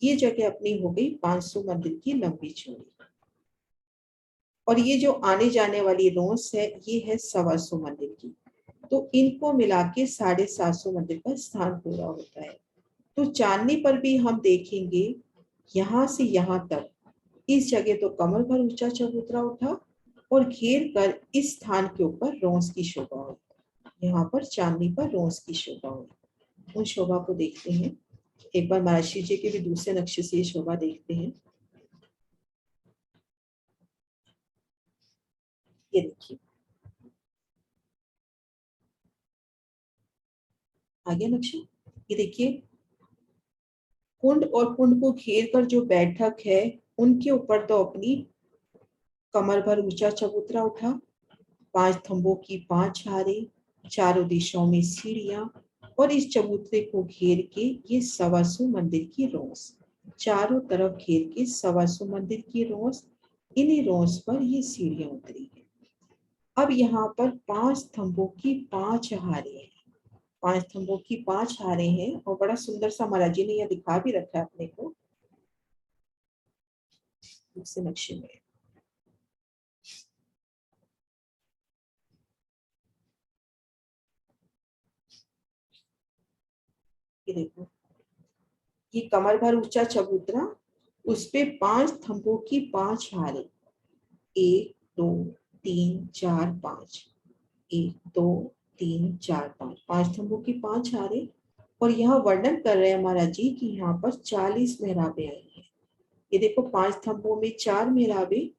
ये जगह अपनी हो गई 500 मंदिर की लंबी चौड़ी, और ये जो आने जाने वाली रोस है ये है 125 मंदिर की। तो इनको मिला के 750 मंदिर का स्थान पूरा होता है। तो चांदनी पर भी हम देखेंगे, यहाँ से यहाँ तक इस जगह तो कमर भर ऊंचा चबूतरा उठा, और घेर कर इस स्थान के ऊपर रोस की शोभा हुई। यहाँ पर चांदनी पर रोस की शोभा हुई। उन शोभा को देखते हैं एक बार, महर्षि जी के भी दूसरे नक्शे से ये शोभा देखते हैं। ये देखिए आगे नक्शा, ये देखिए कुंड और कुंड को घेर कर जो बैठक है उनके ऊपर तो अपनी कमर भर ऊंचा चबूतरा उठा, 5 थंबों की 5 हारें, चारों दिशाओं में सीढ़ियां, और इस चबूतरे को घेर के ये 125 मंदिर की रोस, चारों तरफ घेर के 125 मंदिर की रोस, इन्हीं रोस पर ये सीढ़ियां उतरी है। अब यहाँ पर 5 स्तंभों की 5 हारे हैं, 5 स्तंभों की 5 हारे हैं, और बड़ा सुंदर सा महाराज जी ने यह दिखा भी रखा है अपने को इस नक्शे में। ये देखो, ये कमर भर ऊंचा चबूतरा, उस पे 5 स्तंभों की 5 हारे, 1 2 3 4 5, 1 2 3 4 5, 5 स्तंभों की 5 हारे। और यहाँ वर्णन कर रहे हैं महाराज जी कि यहाँ पर 40 मेहराबें आई हैं। ये देखो, 5 स्तंभों में 4 मेहराबें,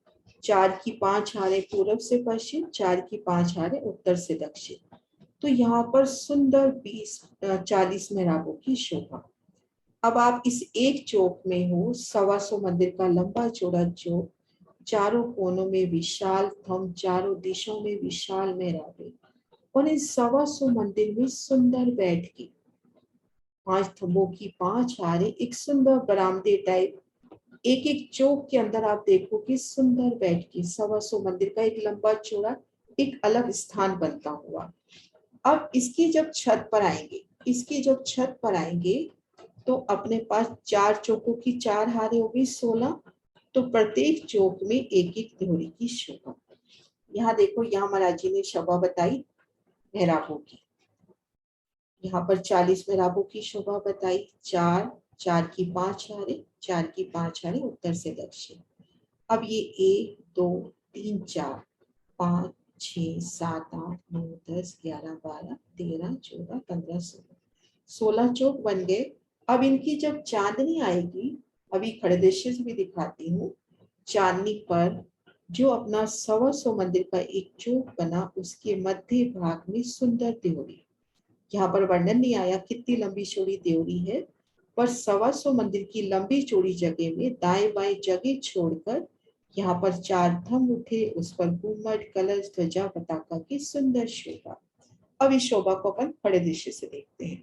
4 की 5 हारे पूर्व से पश्चिम, 4 की 5 हारे उत्तर से दक्षिण। तो यहाँ पर सुंदर 40 मेहराबों की शोभा। अब आप इस एक चौक में हो, 125 मंदिर का लंबा चौड़ा चौक, चारों कोनों में विशाल थंब, चारों दिशाओं में विशाल मेहराबें, और इन 125 मंदिर में सुंदर बैठ के 5 स्तंभों की 5 हारे, एक सुंदर बरामदे टाइप, एक एक चौक के अंदर आप देखो कि सुंदर बैठ के 125 मंदिर का एक लंबा चौड़ा एक अलग स्थान बनता हुआ। अब इसकी जब छत पर आएंगे, इसकी जब छत पर आएंगे तो अपने पास 4 चौकों की 4 हारे होगी 16, तो प्रत्येक चौक में एक एक देहरी की शोभा। यहाँ देखो, यहाँ महाराज जी ने शोभा बताई मेहराबों की, यहाँ पर 40 मेहराबों की शोभा बताई, 4 4 की 5 हारे, 4 की 5 हारे उत्तर से दक्षिण। अब ये 1 2 3 4 5 6 7 8 9 10 11 12 13 14 15 16 चौक बन गए। अब इनकी जब चांदनी आएगी, अभी खड़े दृश्य से भी दिखाती हूँ, चांदनी पर जो अपना 125 मंदिर का एक चौक बना, उसके मध्य भाग में सुंदर देवरी, यहाँ पर वर्णन नहीं आया कितनी लंबी चौड़ी देवरी है, पर 125 मंदिर की लंबी चौड़ी जगह में दाएं बाएं जगह छोड़कर यहाँ पर 4 थंब उठे, उस पर घूमट कलश ध्वजा पताका की सुंदर शोभा। अब इस शोभा को अपन खड़े दृश्य से देखते हैं।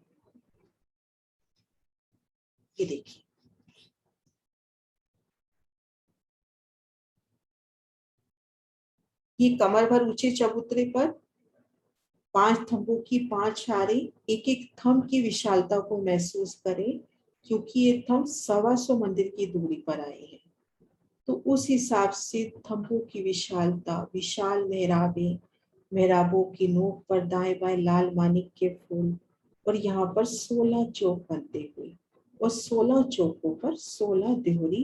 ये देखिए, ये कमर भर ऊंचे चबूतरे पर 5 थंबों की 5 हारे, एक एक थंब की विशालता को महसूस करें, क्योंकि ये थंब 125 मंदिर की दूरी पर आए हैं, तो उस हिसाब से थंबों की विशालता, विशाल मेहराबें, मेहराबों की नोक पर दाएं बाएं लाल मानिक के फूल, और यहाँ पर 16 चौक बनते हुए, और 16 चौकों पर 16 देहरी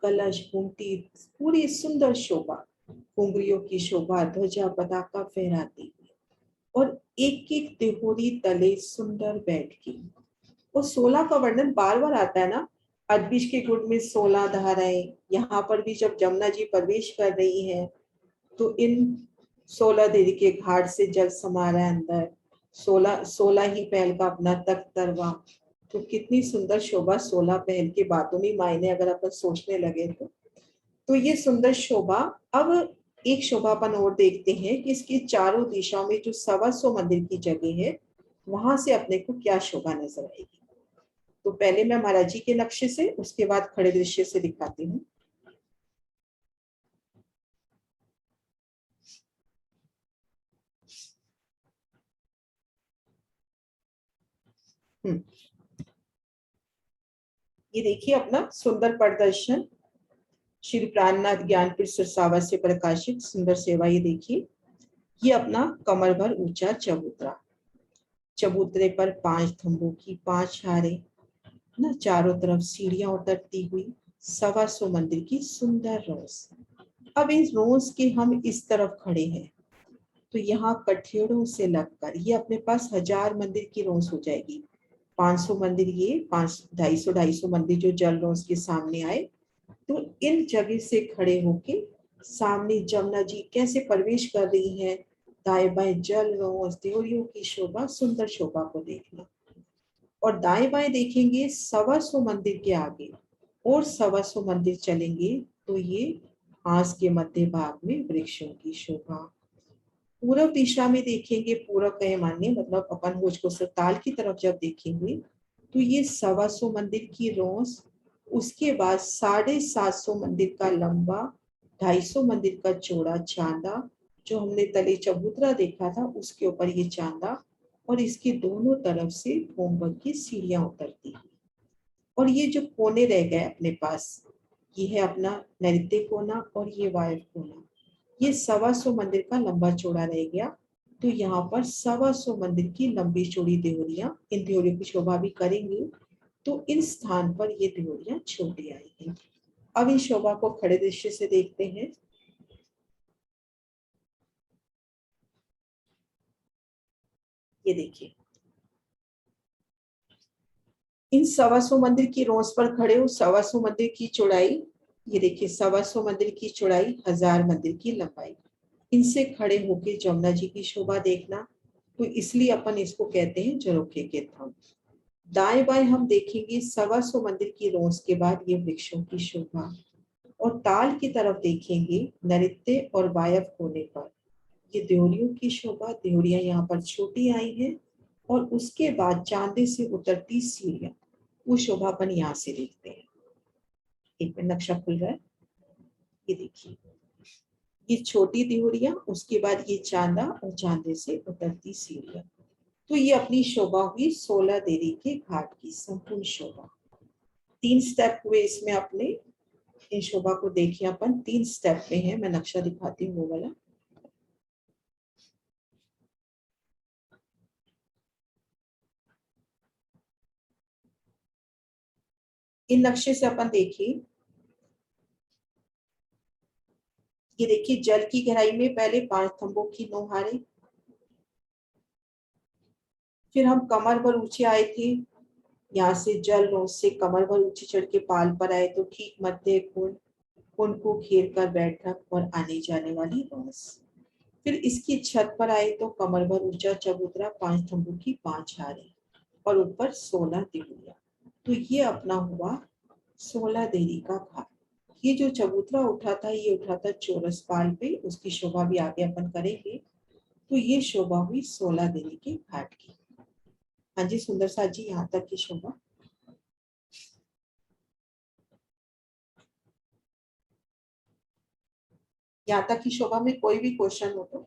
कलश घूमती पूरी सुंदर शोभा, घुंघरियों की शोभा, ध्वजा पताका फहराती हुई, और एक एक देहरी तले सुंदर बैठ के। और 16 का वर्णन बार बार आता है ना, अदबिश के गुण में 16 धाराएं, यहाँ पर भी जब जमुना जी प्रवेश कर रही हैं तो इन 16 देवी के घाट से जल समा रहा है अंदर, 16 ही पहल का अपना तख्त तरवा, तो कितनी सुंदर शोभा 16 पहल के बातों में मायने अगर अपन सोचने लगे तो ये सुंदर शोभा। अब एक शोभापन और देखते हैं कि इसकी चारों दिशाओं में जो 125 मंदिर की जगह है, वहां से अपने को क्या शोभा नजर आएगी। तो पहले मैं महाराज जी के नक्शे से, उसके बाद खड़े दृश्य से दिखाती हूँ। ये देखिए अपना सुंदर प्रदर्शन, श्री प्राणनाथ ज्ञानपीठ सिरसावा से प्रकाशित सुंदर सेवा। ये देखिए, ये अपना कमर भर ऊंचा चबूतरा, चबूतरे पर 5 थंबों की 5 हारे ना, चारों तरफ सीढ़ियां उतरती हुई, 125 मंदिर की सुंदर रोस। अब इस रोस के हम इस तरफ खड़े हैं, तो यहाँ कठेड़ों से लगकर ये अपने पास 1000 मंदिर की रोस हो जाएगी। 500 मंदिर, ये 250 मंदिर जो जल रोस के सामने आए, तो इन जगह से खड़े होके सामने जमुना जी कैसे प्रवेश कर रही हैं, दाएं बाएं जल रोस देवरियों की शोभा, सुंदर शोभा को देखना। और दाएं बाएं देखेंगे 125 मंदिर के आगे और 125 मंदिर चलेंगे तो ये हास के मध्य भाग में वृक्षों की शोभा, पूर्व दिशा में देखेंगे, पूर्व कहे मान्य मतलब अपन भोजकोसर ताल की तरफ जब देखेंगे तो ये 125 मंदिर की रोस, उसके बाद 750 मंदिर का लंबा, 250 मंदिर का चौड़ा चांदा, जो हमने तले चबूतरा देखा था उसके ऊपर ये चांदा, और इसके दोनों तरफ से होमवर्क की सीढ़ियां उतरती हैं। और ये जो कोने रह गए अपने पास, ये है अपना नैऋत्य कोना और ये वायव्य कोना, ये 125 मंदिर का लंबा चौड़ा रह गया। तो यहाँ पर 125 मंदिर की लंबी चौड़ी देवरियां, इन देवरियों की शोभा भी करेंगे। तो इन स्थान पर ये देवरियां छोटी आई हैं। अब इस शोभा को खड़े दृश्य से देखते हैं। ये देखिए, इन 125 मंदिर की रोस पर खड़े हो, 125 मंदिर की चौड़ाई, ये देखिए 125 मंदिर की चौड़ाई, 1000 मंदिर की लंबाई, इनसे खड़े होके जमुना जी की शोभा देखना, तो इसलिए अपन इसको कहते हैं झरोखे के थंब। दाएं बाएं हम देखेंगे 125 मंदिर की रोस के बाद ये वृक्षों की शोभा, और ताल की तरफ देखेंगे नैऋत्य और वायव्य कोने पर ये देवरियों की शोभा, देवरियां यहाँ पर छोटी आई हैं, और उसके बाद चांदे से उतरती सीढ़ियां, वो शोभा अपन यहाँ से देखते हैं। एक में नक्शा खुल रहा है, ये देखिए ये छोटी देवरियां, उसके बाद ये चांदा और चांदे से उतरती सीढ़ियां। तो ये अपनी शोभा हुई 16 देरी के घाट की संपूर्ण शोभा। 3 स्टेप हुए इसमें अपने, इन शोभा को देखिए अपन 3 स्टेप में है। मैं नक्शा दिखाती हूँ वो वाला। इन नक्शे से अपन देखिए, ये देखिए जल की गहराई में पहले 5 थंबों की नौहारे, फिर हम कमर भर ऊंचे आए थे, यहाँ से जल रोस से कमर भर ऊंचे चढ़ के पाल पर आए तो ठीक मध्य कुंड, कुंड को घेर कर बैठक और आने जाने वाली रोस। फिर इसकी छत पर आए तो कमर भर ऊंचा चबूतरा, 5 थंबों की 5 हारे, और ऊपर 16 देवरियां। तो ये अपना हुआ 16 देरी का घाट। ये जो चबूतरा उठा था, ये उठा था चौरस पाल पे, उसकी शोभा भी आगे अपन करेंगे। तो ये शोभा हुई 16 देरी के घाट की। हाँ जी सुंदर साथ जी, यहाँ तक की शोभा। यहाँ तक की शोभा में कोई भी क्वेश्चन हो तो।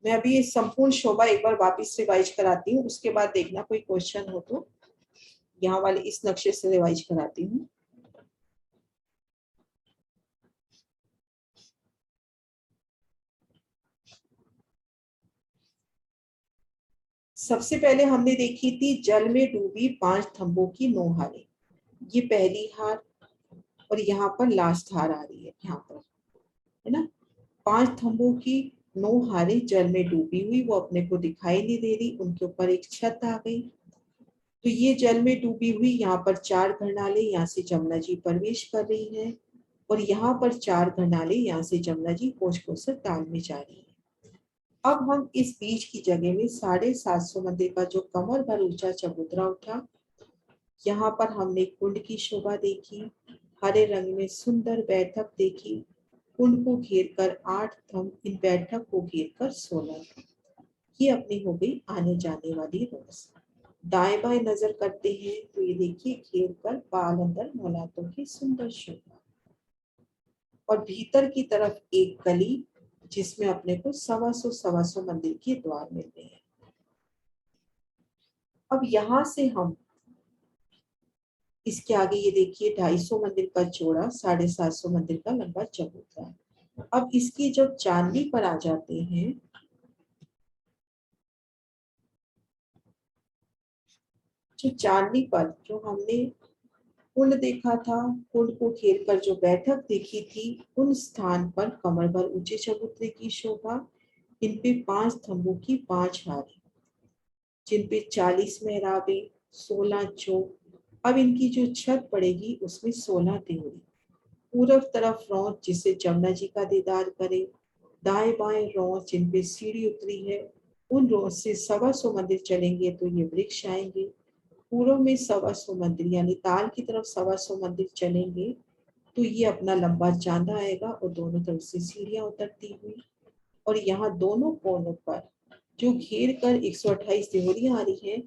मैं अभी ये संपूर्ण शोभा एक बार वापस रिवाइज कराती हूँ, उसके बाद देखना कोई क्वेश्चन हो तो। यहाँ वाले इस नक्शे से रिवाइज कराती हूँ। सबसे पहले हमने देखी थी जल में डूबी 5 थंबों की नौहारें। ये पहली हार, और यहाँ पर लास्ट हार आ रही है, यहाँ पर है ना। 5 थंबों की 9 हारें जल में डूबी हुई, वो अपने को दिखाई नहीं दे रही, उनके ऊपर एक छत आ गई। तो ये जल में डूबी हुई, यहाँ पर 4 घरनाले, यहाँ से जमुना जी प्रवेश कर रही है, और यहाँ पर 4 घरनाले, यहाँ से जमुना जी भोजकोसर ताल में जा रही है। अब हम इस बीच की जगह में 750 मंदिर का जो कमर भर ऊंचा चबूतरा उठा, यहाँ पर हमने कुंड की शोभा देखी, हरे रंग में सुंदर बैठक देखी, कुंड को घेर कर 8 थंब, इन बैठक को घेर कर 16 थंब। ये अपनी हो गई आने जाने वाली रोस। दाएं बाएं नजर करते हैं तो ये देखिए घेर कर पाल अंदर मौलातों की सुंदर शोभा, और भीतर की तरफ एक गली जिसमें अपने को 125 मंदिर के द्वार मिलते हैं। अब यहाँ से हम इसके आगे ये देखिए 250 मंदिर का चौड़ा, 750 मंदिर का लंबा चबूतरा। अब इसकी जब चांदी पर आ जाते हैं, जो चांदी पर जो हमने कुंड देखा था, कुंड को घेर कर जो बैठक देखी थी, उन स्थान पर कमर भर ऊंचे चबूतरे की शोभा, इन पे 5 थंबों की 5 हारें, जिन पे 40 मेहराबे, 16 चौक। अब इनकी जो छत पड़ेगी उसमें 16 देवरी। पूर्व तरफ रौंद जिससे जमुना जी का दीदार करे, दाएं बाएं रौंद जिन पे सीढ़ी उतरी है, उन रोज से 125 मंदिर चलेंगे तो ये वृक्ष आएंगे। पूर्व में 125 मंदिर यानी ताल की तरफ 125 मंदिर चलेंगे तो ये अपना लंबा चांदा आएगा और दोनों तरफ से सीढ़ियां उतरती हुई, और यहाँ दोनों कोनों पर जो घेर कर 128 देहरियां आ रही है,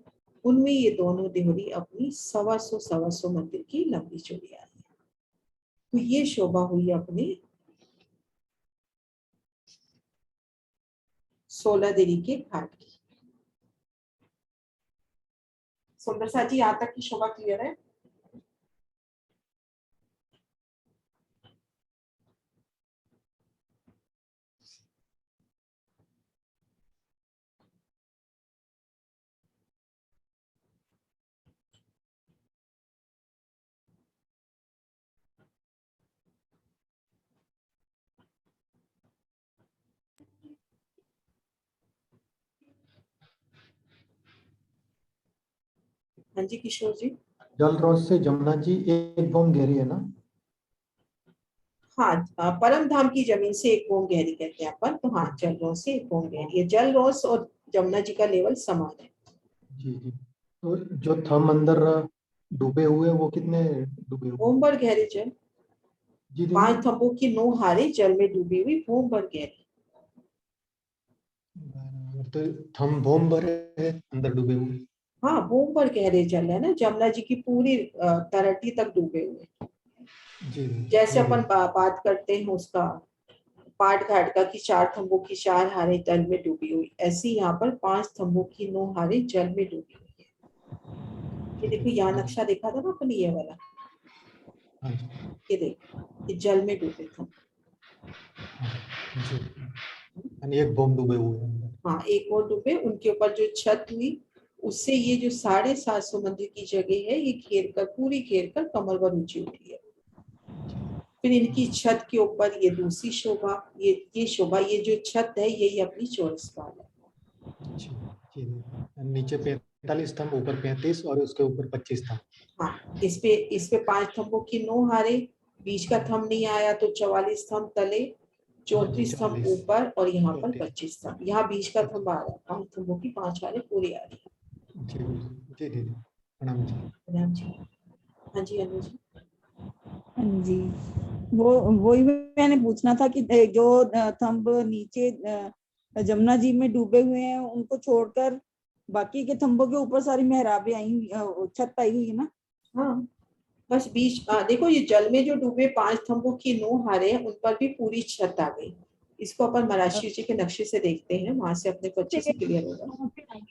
उनमें ये दोनों देहरी अपनी 125 मंदिर की लंबी चौड़ी आ रही है। तो ये शोभा हुई अपने 16 देरी के घाट की। सुंदर सा जी, यहाँ तक की शोभा क्लियर है? हाँ जी किशोर जी। जल रोज से जमुना जी 1 बोम गहरी है ना? हाँ, परम धाम की जमीन से 1 बोम गहरी कहते हैं अपन, तो हाँ जल रोस से 1 बोम गहरी है। जल रोस और जमुना जी का लेवल समान है। जी जी। तो जो थम अंदर डूबे हुए वो कितने डूबे हुए? बोम भर गहरे जल, जी 5 थंबों की 9 हारे जल में डूबी हुई बोम भर गहरी। तो थम बोम भरे है अंदर डूबे हुए? हाँ, बोम भर गहरे जल है ना, जमुना जी की पूरी तरटी तक डूबे हुए। जी जैसे जी, अपन बात करते हैं उसका पाट घाट का कि 4 थंबों की 4 हारे जल में डूबी हुई, ऐसी यहाँ पर 5 थंबों की 9 हारे जल में डूबी हुई है। ये देखो, यहाँ नक्शा देखा था ना अपन, ये वाला, हाँ जी, ये देखो, ये जल में डूबे थे। जी। यानी 1 बोम डूबे हुए हैं अंदर। हाँ, एक और डूबे, उनके ऊपर जो छत हुई उससे ये जो 750 मंदिर की जगह है ये घेर कर, पूरी घेर कर कमर भर ऊंची उठी है। फिर इनकी छत के ऊपर ये दूसरी शोभा, ये शोभा, ये जो छत है यही अपनी चौरसपाल है। जी जी। नीचे 45 स्तंभ, ऊपर 35 और उसके ऊपर 25 स्तंभ। हाँ, इस पे 5 थंबों की 9 हारे, बीच का थंब नहीं आया तो 44 थंब तले, 34 थंब 44, ऊपर, और यहाँ पर 34। 25 थंब। यहाँ बीच का थंब आ रहा है, 5 थंबों की 5 हारे पूरी आ रही है। जी जी दीदी, प्रणाम जी। प्रणाम जी। हाँ जी अनु जी। हाँ जी, वो वही मैंने पूछना था कि जो थंब नीचे जमुना जी में डूबे हुए हैं उनको छोड़कर बाकी के थंबों के ऊपर सारी मेहराबें आई, छत आई हुई है ना? हाँ, बस बीच देखो, ये जल में जो डूबे 5 थंबों की 9 हारे हैं, उन पर भी पूरी छत आ गई। इसको अपन मराशी जी के नक्शे से देखते हैं, वहां से अपने को अच्छे से क्लियर होगा।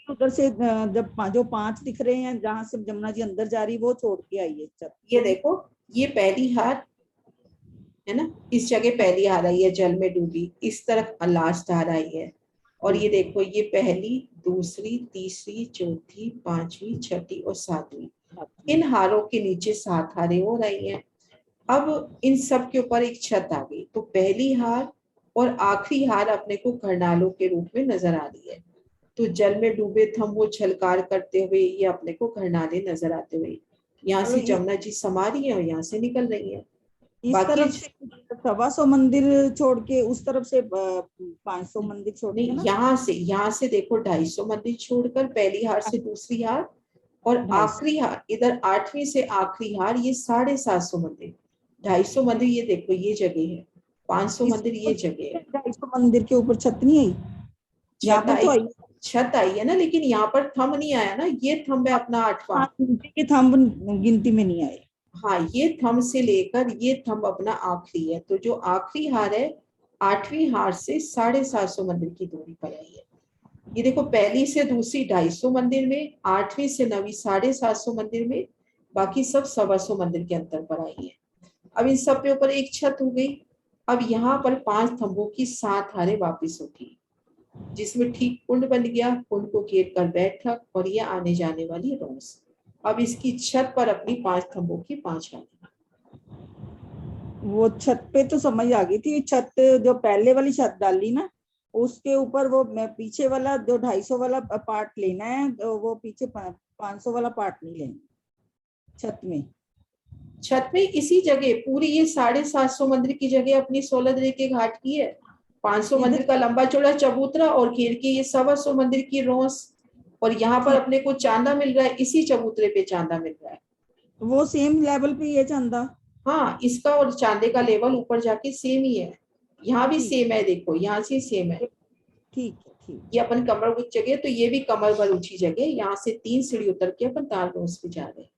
उधर से जब जो 5 दिख रहे हैं जहाँ से जमुना जी अंदर जा रही वो छोड़ के आई है छत। ये देखो, ये पहली हार है ना, इस जगह पहली हार आई है जल में डूबी, इस तरफ लास्ट हार आई है। और ये देखो, ये पहली, दूसरी, तीसरी, चौथी, 5वीं, 6ठी और 7वीं, इन हारों के नीचे 7 हारें हो रही हैं। अब इन सब के ऊपर एक छत आ गई, तो पहली हार और आखिरी हार अपने को घरनालों के रूप में नजर आ रही है। तो जल में डूबे थम वो छलकार करते हुए ये अपने को घरनाले नजर आते हुए, यहाँ से जमुना जी समा रही है और यहाँ से निकल रही है। इस तरफ से 125 मंदिर छोड़ के उस तरफ से 500 मंदिर छोड़ के ना? यहाँ से देखो 250 मंदिर छोड़कर पहली हार से दूसरी हार, और आखिरी हार इधर 8वीं से आखिरी हार, ये 750 मंदिर, 250 मंदिर ये देखो ये जगह है, 500 मंदिर ये जगह है। 250 मंदिर के ऊपर छत नहीं आई? यहाँ पर तो आई, छत आई है ना, लेकिन यहाँ पर थंब नहीं आया ना, ये थंब है अपना 8वां। के थंब गिनती में नहीं आए। हाँ, ये थंब से लेकर ये थंब अपना आखिरी है, तो जो आखिरी हार है 8वीं हार से 750 मंदिर की दूरी पर आई है। ये देखो, पहली से दूसरी 250 मंदिर में, 8वीं से 9वीं 750 मंदिर में, बाकी सब 125 मंदिर के अंतर पर आई है। अब इन सब पे ऊपर एक छत हो गई। अब यहाँ पर 5 थंबों की 7 हारें वापिस होगी, जिसमें ठीक कुंड बन गया, कुंड को घेर कर बैठक, और ये आने जाने वाली रोस। अब इसकी छत पर अपनी 5 थंबों की 5 हारें। वो छत पे तो समझ आ गई थी, छत जो पहले वाली छत डाली ना उसके ऊपर वो पीछे वाला जो 250 वाला पार्ट लेना है, वो पीछे 500 वाला पार्ट नहीं लेना छत में। छत में इसी जगह पूरी ये 750 मंदिर की जगह अपनी 16 दरी के घाट की है। 500 मंदिर का लंबा चौड़ा चबूतरा और घेर के ये 125 मंदिर की रोस, और यहाँ पर अपने को चांदा मिल रहा है, इसी चबूतरे पे चांदा मिल रहा है। वो सेम लेवल पे ये चांदा। हाँ, इसका और चांदे का लेवल ऊपर जाके सेम ही है, यहाँ भी सेम है, देखो यहाँ से सेम है। ठीक है, ठीक। ये अपन कमर की जगह, तो ये भी कमर पर ऊंची जगह, यहाँ से 3 सीढ़ी उतर के अपन ताल रोस पे जा रहे हैं।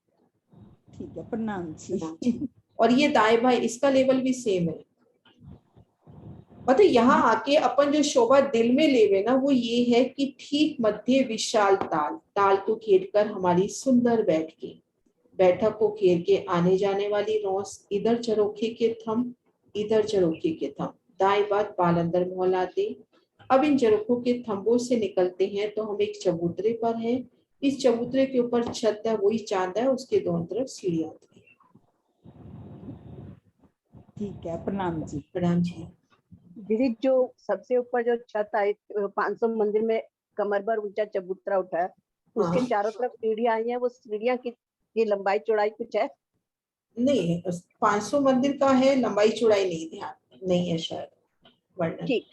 ठीक है, प्रणाम जी। और ये दाएं भाई इसका लेवल भी सेम है। मतलब यहाँ आके अपन जो शोभा दिल में लेवे ना, वो ये है कि ठीक मध्य विशाल ताल, ताल को घेर कर हमारी सुंदर बैठक को घेर के आने जाने वाली रोस, इधर चरोखे के थम, इधर चरोखे के थम, दाएं बात बाल अंदर मोहलाते। अब इन चरोखों के थंबों से निकलते हैं तो हम एक चबूतरे पर हैं। इस चबूतरे के ऊपर छत है, वही चांद है, उसके दोनों तरफ सीढ़ियां होती है। ठीक है, प्रणाम जी। प्रणाम जी। दीदी जो सबसे ऊपर जो छत आई 500 मंदिर में कमर भर ऊंचा चबूतरा उठा है, उसके हाँ। चारों तरफ सीढ़ियां आई हैं, वो सीढ़ियां की लंबाई चौड़ाई कुछ है? नहीं है, 500 मंदिर का है, लंबाई चौड़ाई नहीं, ध्यान नहीं है शायद वर्णन। ठीक।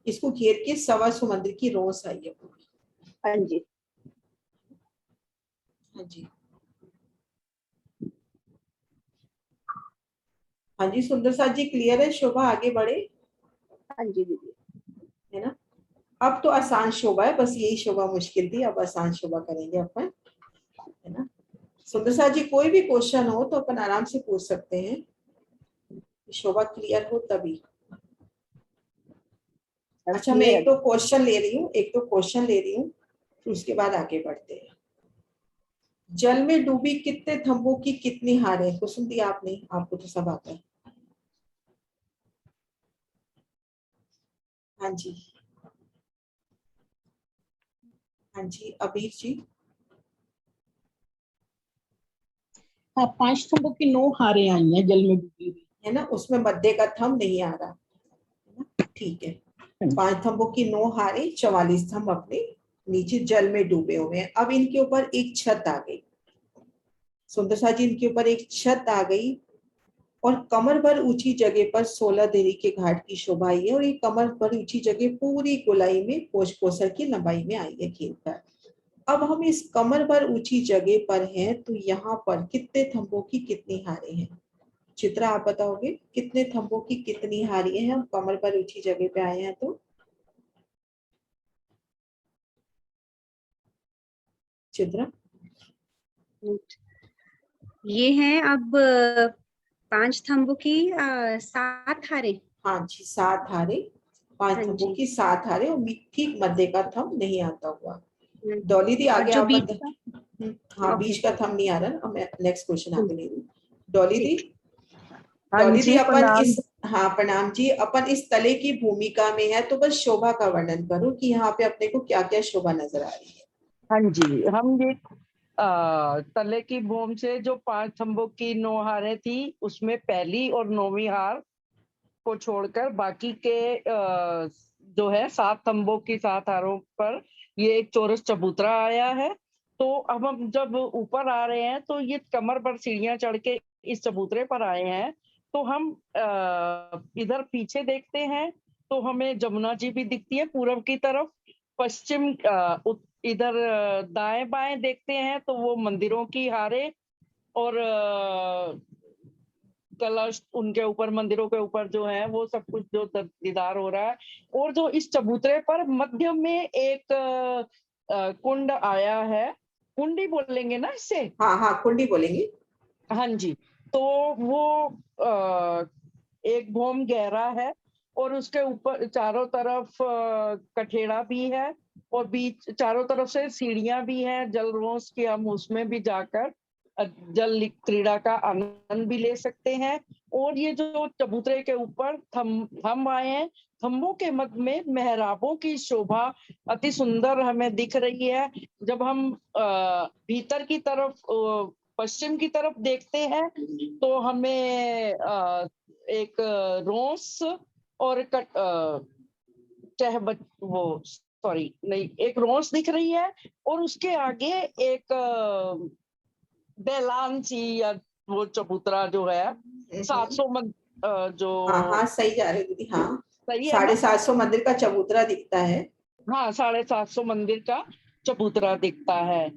इसको घेर के 125 मंदिर की रोस आई है पूरी। हाँ जी। हाँ जी, हाँ जी, सुंदर साथ जी क्लियर है, शोभा आगे बढ़े। हाँ जी दीदी। है ना, अब तो आसान शोभा है, बस यही शोभा मुश्किल थी, अब आसान शोभा करेंगे अपन, है ना। सुंदर साथ जी कोई भी क्वेश्चन हो तो अपन आराम से पूछ सकते हैं, शोभा क्लियर हो तभी। अच्छा, मैं एक तो क्वेश्चन ले रही हूँ, फिर उसके बाद आगे बढ़ते हैं। जल में डूबी कितने थंबों की कितनी हारें? क्वेश्चन दिया आपने, आपको तो सब आता है। हाँ जी, हाँ जी, अबीर जी। हाँ, 5 थंबों की 9 हारें आई हैं जल में डूबी हुई, है ना, उसमें मध्य का थंब नहीं आ रहा, है ना, ठीक है। 5 थंबों की 9 हारें, 44 थंब अपने नीचे जल में डूबे हुए हैं। अब इनके ऊपर एक छत आ गई, सुंदर सा जी, इनके ऊपर एक छत आ गई और कमर भर ऊंची जगह पर 16 देरी के घाट की शोभा आई है, और ये कमर भर ऊंची जगह पूरी गोलाई में कोस कोसर की लंबाई में आई है घेर कर। अब हम इस कमर भर ऊंची जगह पर हैं, तो यहाँ पर कितने थंबों की कितनी हारें हैं? चित्रा आप बताओगे, कितने थंबों की कितनी हारें हैं? हम कमर पर ऊंची जगह पे आए हैं, तो चित्रा। ये है अब 5 थंबों की 7 हारें। हाँ जी, 7 हारें, 5 हाँ थंबों जी। की 7 हारें, और ठीक मध्य का थंब नहीं आता हुआ। डॉली दी आगे जो आप बीच बता। हाँ, बीच का थंब नहीं आ रहा ना, मैं नेक्स्ट क्वेश्चन आगे ले रही। डॉली दी, हाँ डॉली दी जी, अपन प्रणाम। इस, हाँ प्रणाम जी, अपन इस तले की भूमिका में है, तो बस शोभा का वर्णन करो कि यहाँ पे अपने को क्या क्या शोभा नजर आ रही है। हाँ जी, हम ये तले की भूमि से जो 5 थंबों की 9 हारें थी, उसमें पहली और 9वीं हार को छोड़कर बाकी के जो है 7 थंबों की 7 हारों पर ये एक चौरस चबूतरा आया है। तो अब हम जब ऊपर आ रहे हैं, तो ये कमर पर सीढ़ियां चढ़ के इस चबूतरे पर आए हैं, तो हम इधर पीछे देखते हैं तो हमें जमुना जी भी दिखती है पूर्व की तरफ। पश्चिम इधर दाएं बाएं देखते हैं तो वो मंदिरों की हारें और कलश उनके ऊपर, मंदिरों के ऊपर जो है वो सब कुछ जो दीदार हो रहा है। और जो इस चबूतरे पर मध्य में एक कुंड आया है, कुंडी बोलेंगे ना इससे? हाँ हाँ, कुंडी बोलेंगे। हाँ जी, तो वो एक भौम गहरा है और उसके ऊपर चारों तरफ कठेड़ा भी है और बीच चारों तरफ से सीढ़ियां भी हैं जल रोस की, हम उसमें भी जाकर जल क्रीड़ा का आनंद भी ले सकते हैं। और ये जो चबूतरे के ऊपर थंब आए हैं, थंबों के मध्य में मेहराबों की शोभा अति सुंदर हमें दिख रही है। जब हम भीतर की तरफ पश्चिम की तरफ देखते हैं तो हमें एक रोस और एक रोस दिख रही है और उसके आगे एक बेलान सी या वो चबूतरा जो है 700 जो हाँ हाँ सही जा रहे हो दीदी, हाँ सही है ना? 750 मंदिर का चबूतरा दिखता है। हाँ, 750 मंदिर का चबूतरा दिखता है।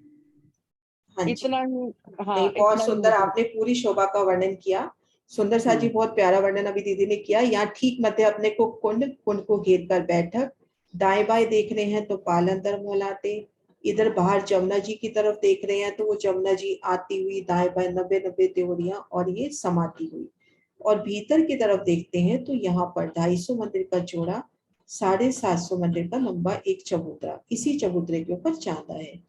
हाँ जी, इतना ही, हाँ नहीं बहुत इतना ही सुंदर मुझे। आपने पूरी शोभा का वर्णन किया। सुंदर सा जी, बहुत प्यारा वर्णन अभी दीदी ने किया। यहाँ ठीक मध्य अपने को कुंड, कुंड को घेर कर बैठक, दाएं बाएं देख रहे हैं तो पाल अंदर मोहलाते, इधर बाहर जमुना जी की तरफ देख रहे हैं तो वो जमुना जी आती हुई दाएं बाएं 90 देवरियां और ये समाती हुई, और भीतर की तरफ देखते हैं तो यहाँ पर 250 मंदिर का जोड़ा, 750 मंदिर का लंबा एक चबूतरा, इसी चबूतरे के ऊपर चांदा है।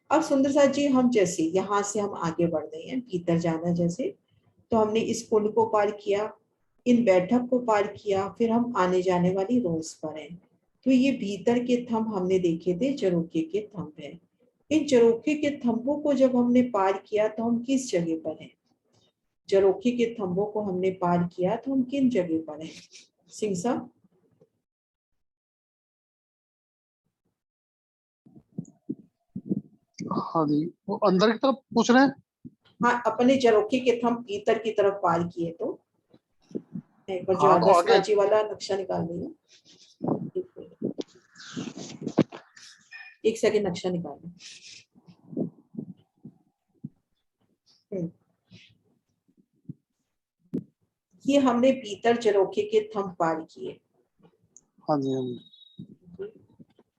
अब सुंदर साथ जी, हम जैसे यहाँ से हम आगे बढ़ रहे हैं भीतर जाना जैसे, तो हमने इस कुंड को पार किया, इन बैठक को पार किया, फिर हम आने जाने वाली रोज पर हैं। तो ये भीतर के थंब हमने देखे थे, जरोखे के थंब है। इन जरोखे के थंबों को जब हमने पार किया तो हम किस जगह पर हैं? जरोखे के थंबों को हमने पार किया तो हम किन जगह पर हैं? सिंह साहब। हाँ जी, वो अंदर की तरफ पूछ रहे हैं। हाँ, अपने जरोखे के थंब भीतर की तरफ पार किए तो एक बार जो हाँ तो आदर्श आगे कांची वाला नक्शा निकाल देना, एक सेकंड नक्शा निकाल लो। ये हमने भीतर जरोखे के थंब पार किए। हाँ जी, हाँ जी।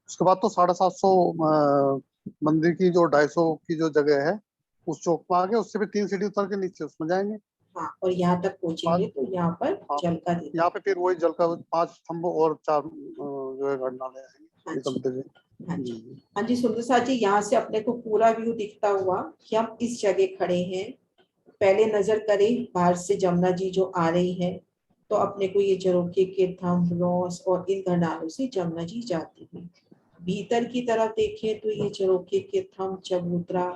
उसके बाद तो 750 मंदिर की जो 250 की जो जगह है उस चौक पर आगे, उससे भी 3 सीढ़ी उतर के नीचे उसमें जाएंगे। हाँ, और यहाँ तक पहुंचेंगे तो यहाँ पर हाँ, जल का देना। यहाँ पे फिर वही जल का 5 स्तंभ और 4 जो है घटनालय हाँ निकलते हुए। हाँ जी, हाँ जी सुंदर साथ जी, यहाँ से अपने को पूरा व्यू दिखता हुआ कि हम इस जगह खड़े हैं। पहले नजर करें बाहर से जमुना जी जो आ रही है, तो अपने को ये जरोखे के थंब, रोस और इन घरनालों से जमुना जी जाती हुई। भीतर की तरफ देखें तो ये जरोखे के थंब, चबूतरा,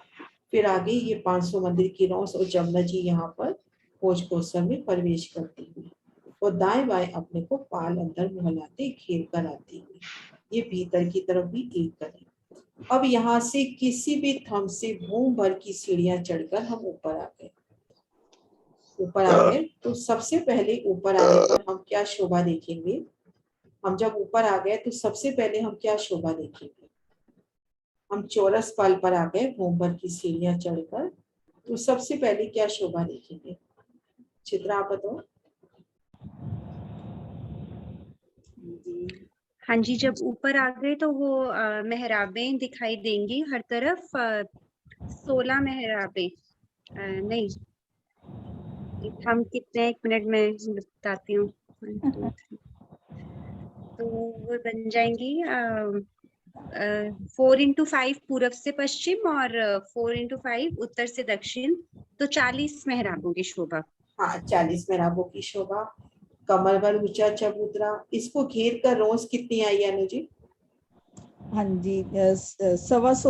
फिर आगे ये 500 मंदिर की रोस और जमुना जी यहाँ पर भोज कोसर में प्रवेश करती हुई, और दाएं बाएं अपने को पाल अंदर मोहलाते घेर कर आती हुई। ये भीतर की तरफ भी एक करें। अब यहाँ से किसी भी थंब से भूम भर की सीढ़ियां चढ़कर हम ऊपर आ गए। ऊपर आ गए तो सबसे पहले ऊपर आने पर हम क्या शोभा देखेंगे? हम जब ऊपर आ गए तो सबसे पहले हम क्या शोभा देखेंगे? हम चौरस पाल पर आ गए भूम भर की सीढ़ियां चढ़कर, तो सबसे पहले क्या शोभा देखेंगे? चित्रा आप बताओ। हाँ जी, जब ऊपर आ गए तो वो मेहराबें दिखाई देंगी हर तरफ, 16 मेहराबें, नहीं हम कितने, 1 मिनट में बताती हूँ। तो वो बन जाएंगी 4x5 पूरब से पश्चिम और 4x5 उत्तर से दक्षिण, तो 40 मेहराबों की शोभा। हाँ, 40 मेहराबों की शोभा। कमर भर ऊंचा चबूतरा, इसको घेर कर रोज कितनी आई अनु जी? हाँ जी, 125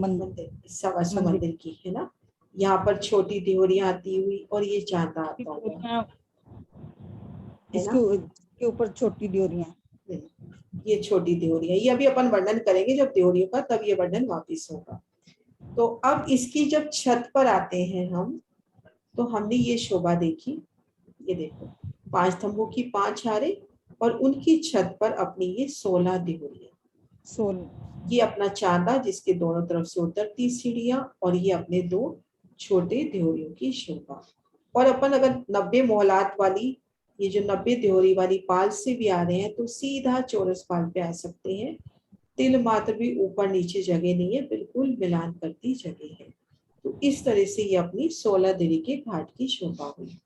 मंदिर, 125 मंदिर की है ना। यहाँ पर छोटी देवरियां आती हुई और ये चांदा आता हुआ, इसके ऊपर छोटी देवरियां। ये छोटी देवरियां, ये अभी अपन वर्णन करेंगे जब देवरियों का, तब ये वर्णन वापिस होगा। तो अब इसकी जब छत पर आते हैं हम, तो हमने ये शोभा देखी। ये देखो 5 स्तंभों की 5 हारे और उनकी छत पर अपनी ये 16 देवरियां। ये अपना चांदा जिसके दोनों तरफ से उतरती सीढ़ियां, और ये अपने 2 छोटे देवरियों की शोभा। और अपन अगर 90 मोहलात वाली, ये जो 90 देवरी वाली पाल से भी आ रहे हैं तो सीधा चौरस पाल पे आ सकते हैं। तिल मात्र भी ऊपर नीचे जगह नहीं है, बिल्कुल मिलान करती जगह है। तो इस तरह से ये अपनी 16 देवी के घाट की शोभा हुई।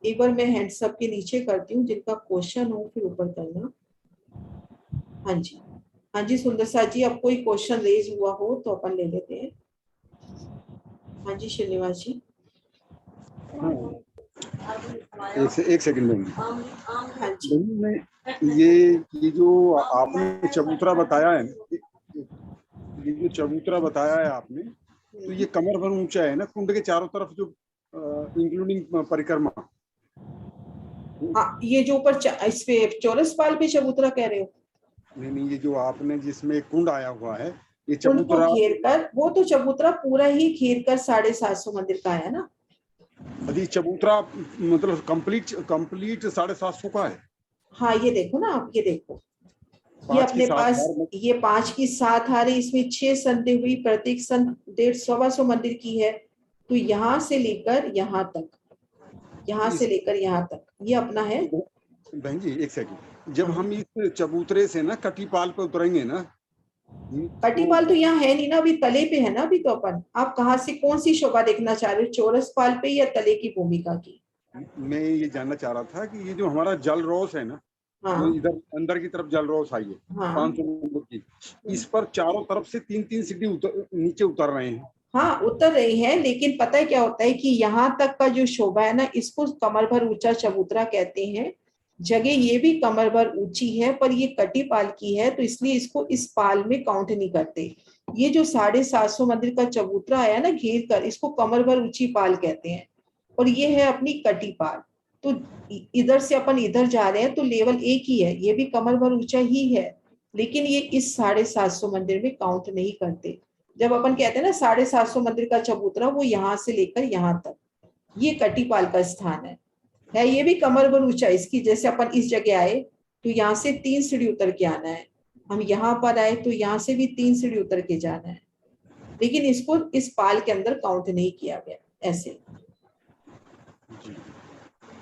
एक बार मैं हैंड्स अप के नीचे करती हूँ, जिनका क्वेश्चन हो फिर ऊपर करना। हाँ जी, हाँ जी सुंदर साथ जी, अब कोई क्वेश्चन रेज हुआ हो तो अपन ले लेते हैं। हाँ जी श्रीनिवास जी। एक सेकंड में। हाँ जी, ये जो आपने चबूतरा बताया है, ये जो चबूतरा बताया है आपने, तो ये कमर भर ऊंचा है ना कुंड के चारों तरफ, जो इंक्लूडिंग परिक्रमा। हाँ, ये जो ऊपर इस पे चौरस पाल पे चबूतरा कह रहे हो? नहीं, ये जो आपने जिसमें कुंड आया हुआ है, ये कुंड को चबूतरा घेर कर, वो तो चबूतरा पूरा ही घेर कर 750 मंदिर का है ना। यदि चबूतरा मतलब कंप्लीट 750 का है। हाँ ये देखो ना आप, ये देखो ये 5 की अपने 7 पास हार, ये 5 की 7 हार है, इसमें 6 संधि हुई, प्रत्येक संध 150 मंदिर की है। तो यहाँ से लेकर यहाँ तक, यहाँ से लेकर यहाँ तक ये अपना है। बहन जी एक सेकंड, जब हम इस चबूतरे से ना कटीपाल पे उतरेंगे ना, कटीपाल तो यहाँ है नहीं ना, अभी तले पे है ना अभी तो अपन। आप कहाँ से कौन सी शोभा देखना चाह रहे हो, चौरस पाल पे या तले की भूमिका की? मैं ये जानना चाह रहा था कि ये जो हमारा जल रोस है ना, हाँ। इधर अंदर की तरफ जल रोस आई है, हाँ। 500 नंबर की, इस पर चारों तरफ से 3-3 सीढ़ी नीचे उतर रहे हैं। हाँ उतर रही है, लेकिन पता है क्या होता है कि यहाँ तक का जो शोभा है ना, इसको कमर भर ऊंचा चबूतरा कहते हैं। जगह ये भी कमर भर ऊंची है, पर ये कटीपाल की है, तो इसलिए इसको इस पाल में काउंट नहीं करते। ये जो 750 मंदिर का चबूतरा आया ना घेर कर, इसको कमर भर ऊंची पाल कहते हैं, और ये है अपनी कटीपाल। तो इधर से अपन इधर जा रहे हैं तो लेवल एक ही है, ये भी कमर भर ऊंचा ही है, लेकिन ये इस 750 मंदिर में काउंट नहीं करते। जब अपन कहते हैं ना 750 मंदिर का चबूतरा, वो यहाँ से लेकर यहाँ तक ये कटीपाल का स्थान है ये भी कमर भर ऊंचा इसकी। जैसे अपन इस जगह आए तो यहाँ से 3 सीढ़ी उतर के आना है, हम यहाँ पर आए तो यहाँ से भी 3 सीढ़ी उतर के जाना है, लेकिन इसको इस पाल के अंदर काउंट नहीं किया गया। ऐसे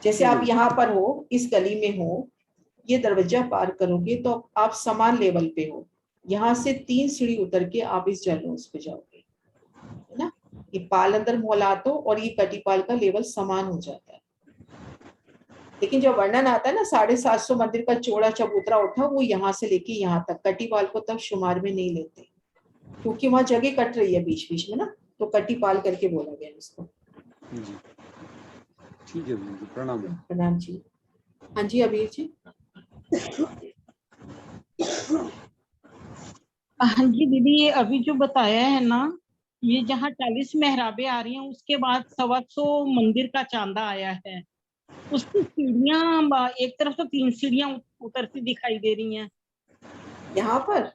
जैसे आप यहाँ पर हो, इस गली में हो, ये दरवाजा पार करोगे तो आप समान लेवल पे हो, यहाँ से 3 सीढ़ी उतर के आप इस जलरोस पे जाओगे, है ना। ये पाल अंदर मोहलातो और ये कटीपाल का लेवल समान हो जाता है। लेकिन जब वर्णन आता है ना 750 मंदिर का चौड़ा चबूतरा उठा, वो यहाँ से लेके यहाँ तक, कटीपाल को तब शुमार में नहीं लेते, क्योंकि वहां जगह कट रही है बीच बीच में ना, तो कटीपाल करके बोला गया इसको। ठीक है, प्रणाम। प्रणाम जी। हाँ जी अबीर जी। हाँ जी दीदी, ये अभी जो बताया है ना, ये जहाँ 40 मेहराबें आ रही हैं, उसके बाद 125 मंदिर का चांदा आया है, उसकी सीढ़ियां एक तरफ तो 3 सीढ़ियां उतरती दिखाई दे रही हैं यहाँ पर।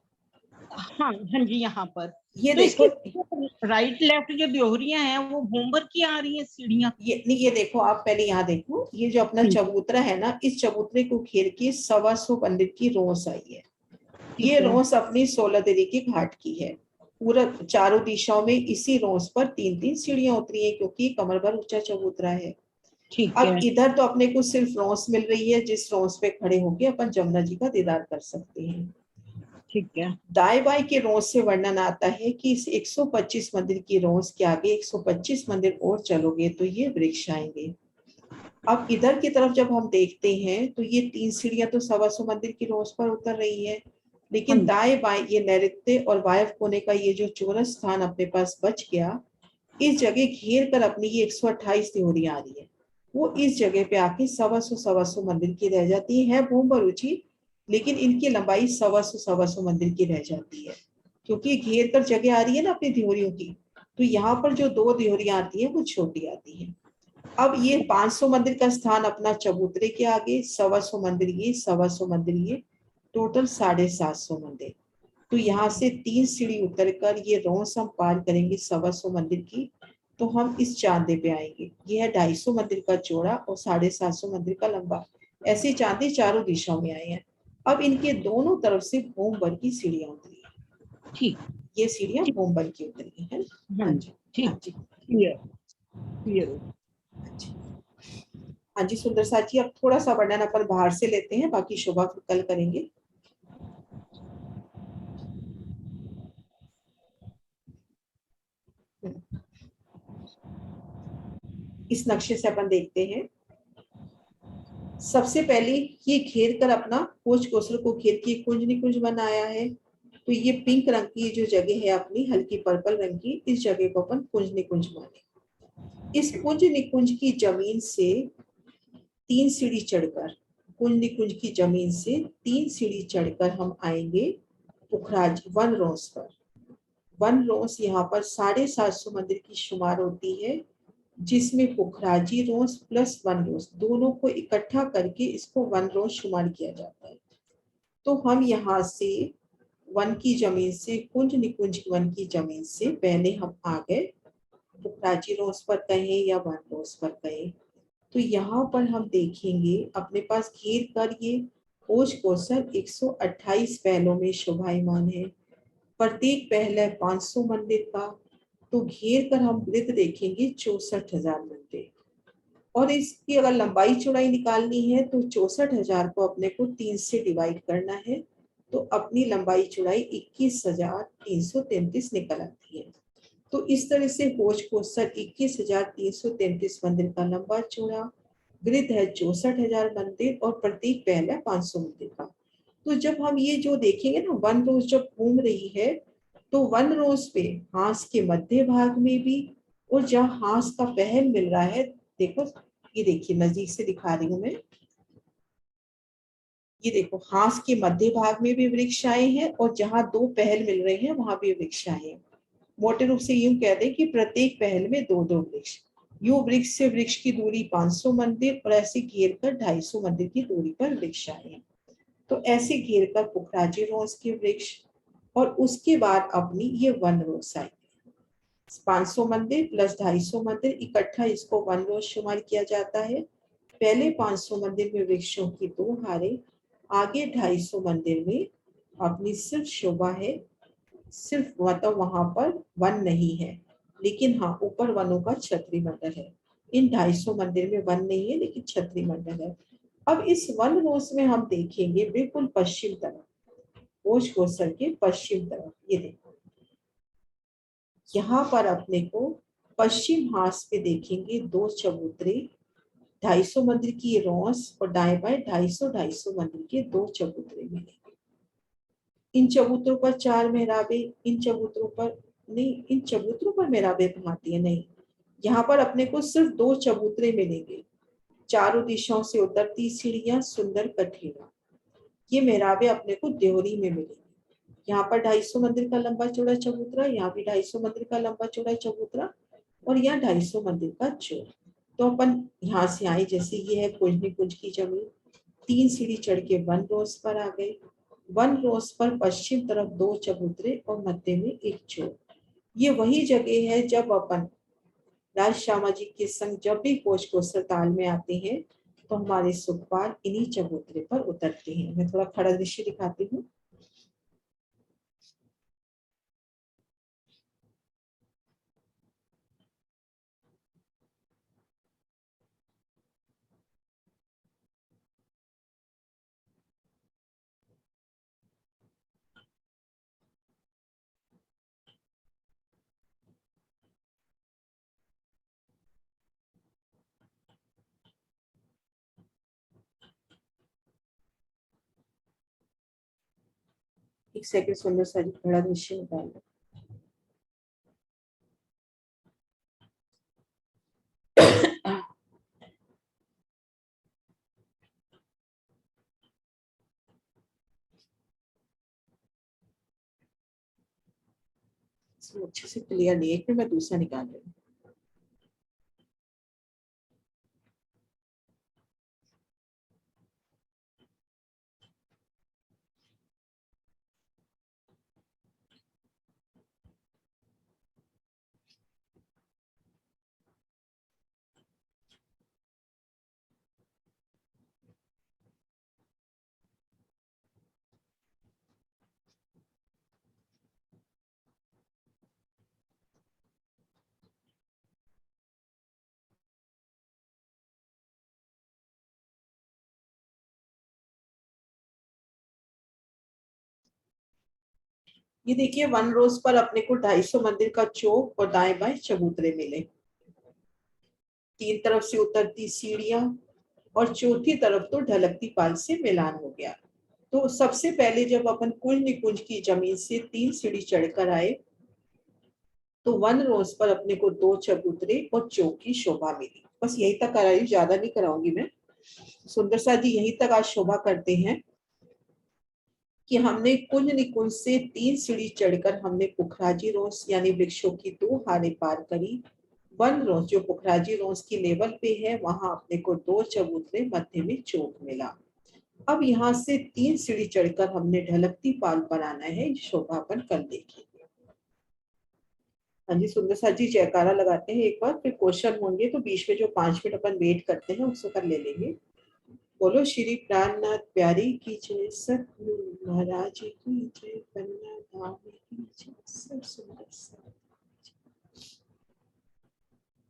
हाँ हाँ जी यहाँ पर ये तो देखो राइट लेफ्ट जो देहरियां हैं वो भूमबर की आ रही हैं सीढ़ियां। ये देखो आप पहले यहाँ देखो, ये जो अपना चबूतरा है ना, इस चबूतरे को घेर के 125 मंदिर की रोस आई है। ये रोस अपनी 16 देवी की घाट की है, पूरा चारों दिशाओं में इसी रोस पर 3-3 सीढ़ियां उतरी है, क्योंकि कमर भर ऊंचा चबूतरा है। अब इधर तो अपने को सिर्फ रोस मिल रही है, जिस रोस पे खड़े होके अपन जमुना जी का दीदार कर सकते हैं। ठीक है। दाएं बाएं के रोस से वर्णन आता है कि इस 125 मंदिर की रोस के आगे 125 मंदिर और चलोगे तो ये वृक्ष आएंगे। अब इधर की तरफ जब हम देखते हैं तो ये 3 सीढ़ियां तो 125 मंदिर की रोस पर उतर रही है, लेकिन दाएं बाएं ये नैऋत्य और वायव्य कोने का ये जो चौरस स्थान अपने पास बच गया, इस जगह घेर कर अपनी ये 128 देहरियां आ रही है, वो इस जगह पे आके 125 मंदिर की रह जाती है भूम भर ऊंची, लेकिन इनकी लंबाई 125 मंदिर की रह जाती है, क्योंकि घेर कर जगह आ रही है ना अपनी देहरियों की। तो यहाँ पर जो 2 देहरियां आती है वो छोटी आती है। अब ये 500 मंदिर का स्थान अपना चबूतरे के आगे, 125 मंदिर ये, 125 मंदिर ये, टोटल 750 मंदिर। तो यहाँ से 3 सीढ़ी उतर कर ये रोस हम पार करेंगे 125 मंदिर की, तो हम इस चांदे पे आएंगे। ये है 250 मंदिर का चौड़ा और 750 मंदिर का लंबा। ऐसे चांदे चारों दिशाओं में आए हैं। अब इनके दोनों तरफ से भूमबर की सीढ़ियां उतरी है। ठीक, ये सीढ़ियां भूमबर की उतरी है। हाँ जी, ठीक जी, क्लियर। हाँ जी सुंदर साथी, अब थोड़ा सा वर्णन अपन बाहर से लेते हैं, बाकी शोभा कल करेंगे। इस नक्शे से अपन देखते हैं, सबसे पहले ये घेर कर अपना कोच कोसर को घेर के कुंज निकुंज बनाया है। तो ये पिंक रंग की जो जगह है अपनी हल्की पर्पल रंग की, इस जगह को अपन कुंज निकुंज माने। इस कुंज निकुंज की जमीन से 3 सीढ़ी चढ़कर, कुंज निकुंज की जमीन से 3 सीढ़ी चढ़कर हम आएंगे पुखराज वन रोस पर। वन रोस यहाँ पर 750 मंदिर की शुमार होती है, जिसमें पुखराजी रोस प्लस वन रोस दोनों को इकट्ठा करके इसको वन रोस शुमार किया जाता है। तो हम यहाँ से वन की जमीन से कुंज निकुंज वन की जमीन से पहले हम आ गए पुखराजी रोज पर कहें या वन रोज पर कहें। तो यहाँ पर हम देखेंगे अपने पास घेर कर ये भोज कोसर 128 पहलों में शोभायमान है। प्रत्येक पहला 500 मंदिर का, तो घेर कर हम वृत्त देखेंगे 64,000 मंदिर। और इसकी अगर लंबाई चौड़ाई निकालनी है तो 64,000 को अपने को 3 से डिवाइड करना है, तो अपनी लंबाई चौड़ाई 21,333 निकल आती है। तो इस तरह से भोज कोसर 21,333 मंदिर का लंबा चौड़ा, वृत्त है 64,000 मंदिर और प्रत्येक पहला 500 मंदिर का। तो जब हम ये जो देखेंगे ना, वन रोज जब घूम रही है तो वन रोज पे हांस के मध्य भाग में भी और जहाँ हांस का पहल मिल रहा है, देखो ये देखिए नजदीक से दिखा रही हूँ मैं, ये देखो हांस के मध्य भाग में भी वृक्ष आए हैं और जहाँ दो पहल मिल रहे हैं वहां भी वृक्ष आए हैं। मोटे रूप से यूं कह दें कि प्रत्येक पहल में दो दो वृक्ष। यूं वृक्ष से वृक्ष की दूरी 500 मंदिर और ऐसे घेर कर 250 मंदिर की दूरी पर वृक्ष आए हैं। तो ऐसे घेर कर पुखराजी रोज के वृक्ष और उसके बाद अपनी ये वन रोज आई। 500 मंदिर प्लस 250 मंदिर इकट्ठा इसको वन रोज शुमार किया जाता है। पहले 500 मंदिर में वृक्षों की 2 हारें, आगे 250 मंदिर में अपनी सिर्फ शोभा है, सिर्फ मतलब वहां पर वन नहीं है, लेकिन हाँ ऊपर वनों का छतरी मंडल है। इन 250 मंदिर में वन नहीं है लेकिन छतरी मंडल है। अब इस वन रोज में हम देखेंगे बिल्कुल पश्चिम तरफ, भोज कोसर के पश्चिम तरफ, ये देखो यहाँ पर अपने को पश्चिम हास पे देखेंगे 2 चबूतरे, 250 मंदिर की रोस और दाएं बाएं 250 मंदिर के 2 चबूतरे मिलेंगे। इन चबूतरों पर 4 मेहराबे, इन चबूतरों पर नहीं, इन चबूतरों पर मेहराबे घुमाती है नहीं, यहाँ पर अपने को सिर्फ 2 चबूतरे मिलेंगे। चारों दिशाओं से उतरती सीढ़ियां, सुंदर कठेरा, ये मेहराबे अपने को देवरी में मिलेंगे। यहाँ पर 250 मंदिर का लंबा चौड़ा चबूतरा, यहाँ भी 250 मंदिर का लंबा चौड़ा चबूतरा और यहाँ 250 मंदिर का चौड़। तो अपन यहाँ से आए, जैसे ये है कुंज कुंज की जमीन, 3 सीढ़ी चढ़ के वन रोज पर आ गए। वन रोज पर पश्चिम तरफ 2 चबूतरे और मध्य में एक चौड़। ये वही जगह है जब अपन राज श्यामा जी के संग जब भी भोज कोसर ताल में आते हैं तो हमारे सुखपाल इन्हीं चबूतरे पर उतरते हैं। मैं थोड़ा खड़ा दृश्य दिखाती हूँ। एक सेकंड, सुंदर सा खड़ा दृश्य निकाल। अच्छे से क्लियर नहीं है, एक मैं दूसरा निकाल रही हूँ। ये देखिए वन रोज पर अपने को 250 मंदिर का चौक और दाएं बाएं चबूतरे मिले। 3 तरफ से उतरती सीढ़ियां और चौथी तरफ तो ढलकती पाल से मिलान हो गया। तो सबसे पहले जब अपन कुंज निकुंज की जमीन से 3 सीढ़ी चढ़कर आए तो वन रोज पर अपने को 2 चबूतरे और चौक की शोभा मिली। बस यही तक कराई, ज्यादा नहीं कराऊंगी मैं। सुंदर सा जी यही तक आज शोभा करते हैं कि हमने कुंज निकुंज से 3 सीढ़ी चढ़कर हमने पुखराजी रोज यानी वृक्षों की 2 हारें पार करी। वन रोज जो पुखराजी रोज की लेवल पे है वहां अपने को 2 चबूतरे, मध्य में चौक मिला। अब यहाँ से 3 सीढ़ी चढ़कर हमने ढलकती पाल पर आना है, शोभा अपन कल देखेंगे। हाँ जी, सुंदर साथ जी जयकारा लगाते हैं एक बार, फिर क्वेश्चन होंगे तो बीच में जो 5 मिनट अपन वेट करते हैं उसको कर ले लेंगे। बोलो श्री प्राणनाथ प्यारी की जय, सतगुरु महाराज की जय, पन्ना धाम की जय, सब सुंदर साथ।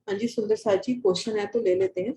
हाँ जी सुंदर साथ जी, क्वेश्चन है तो ले लेते हैं।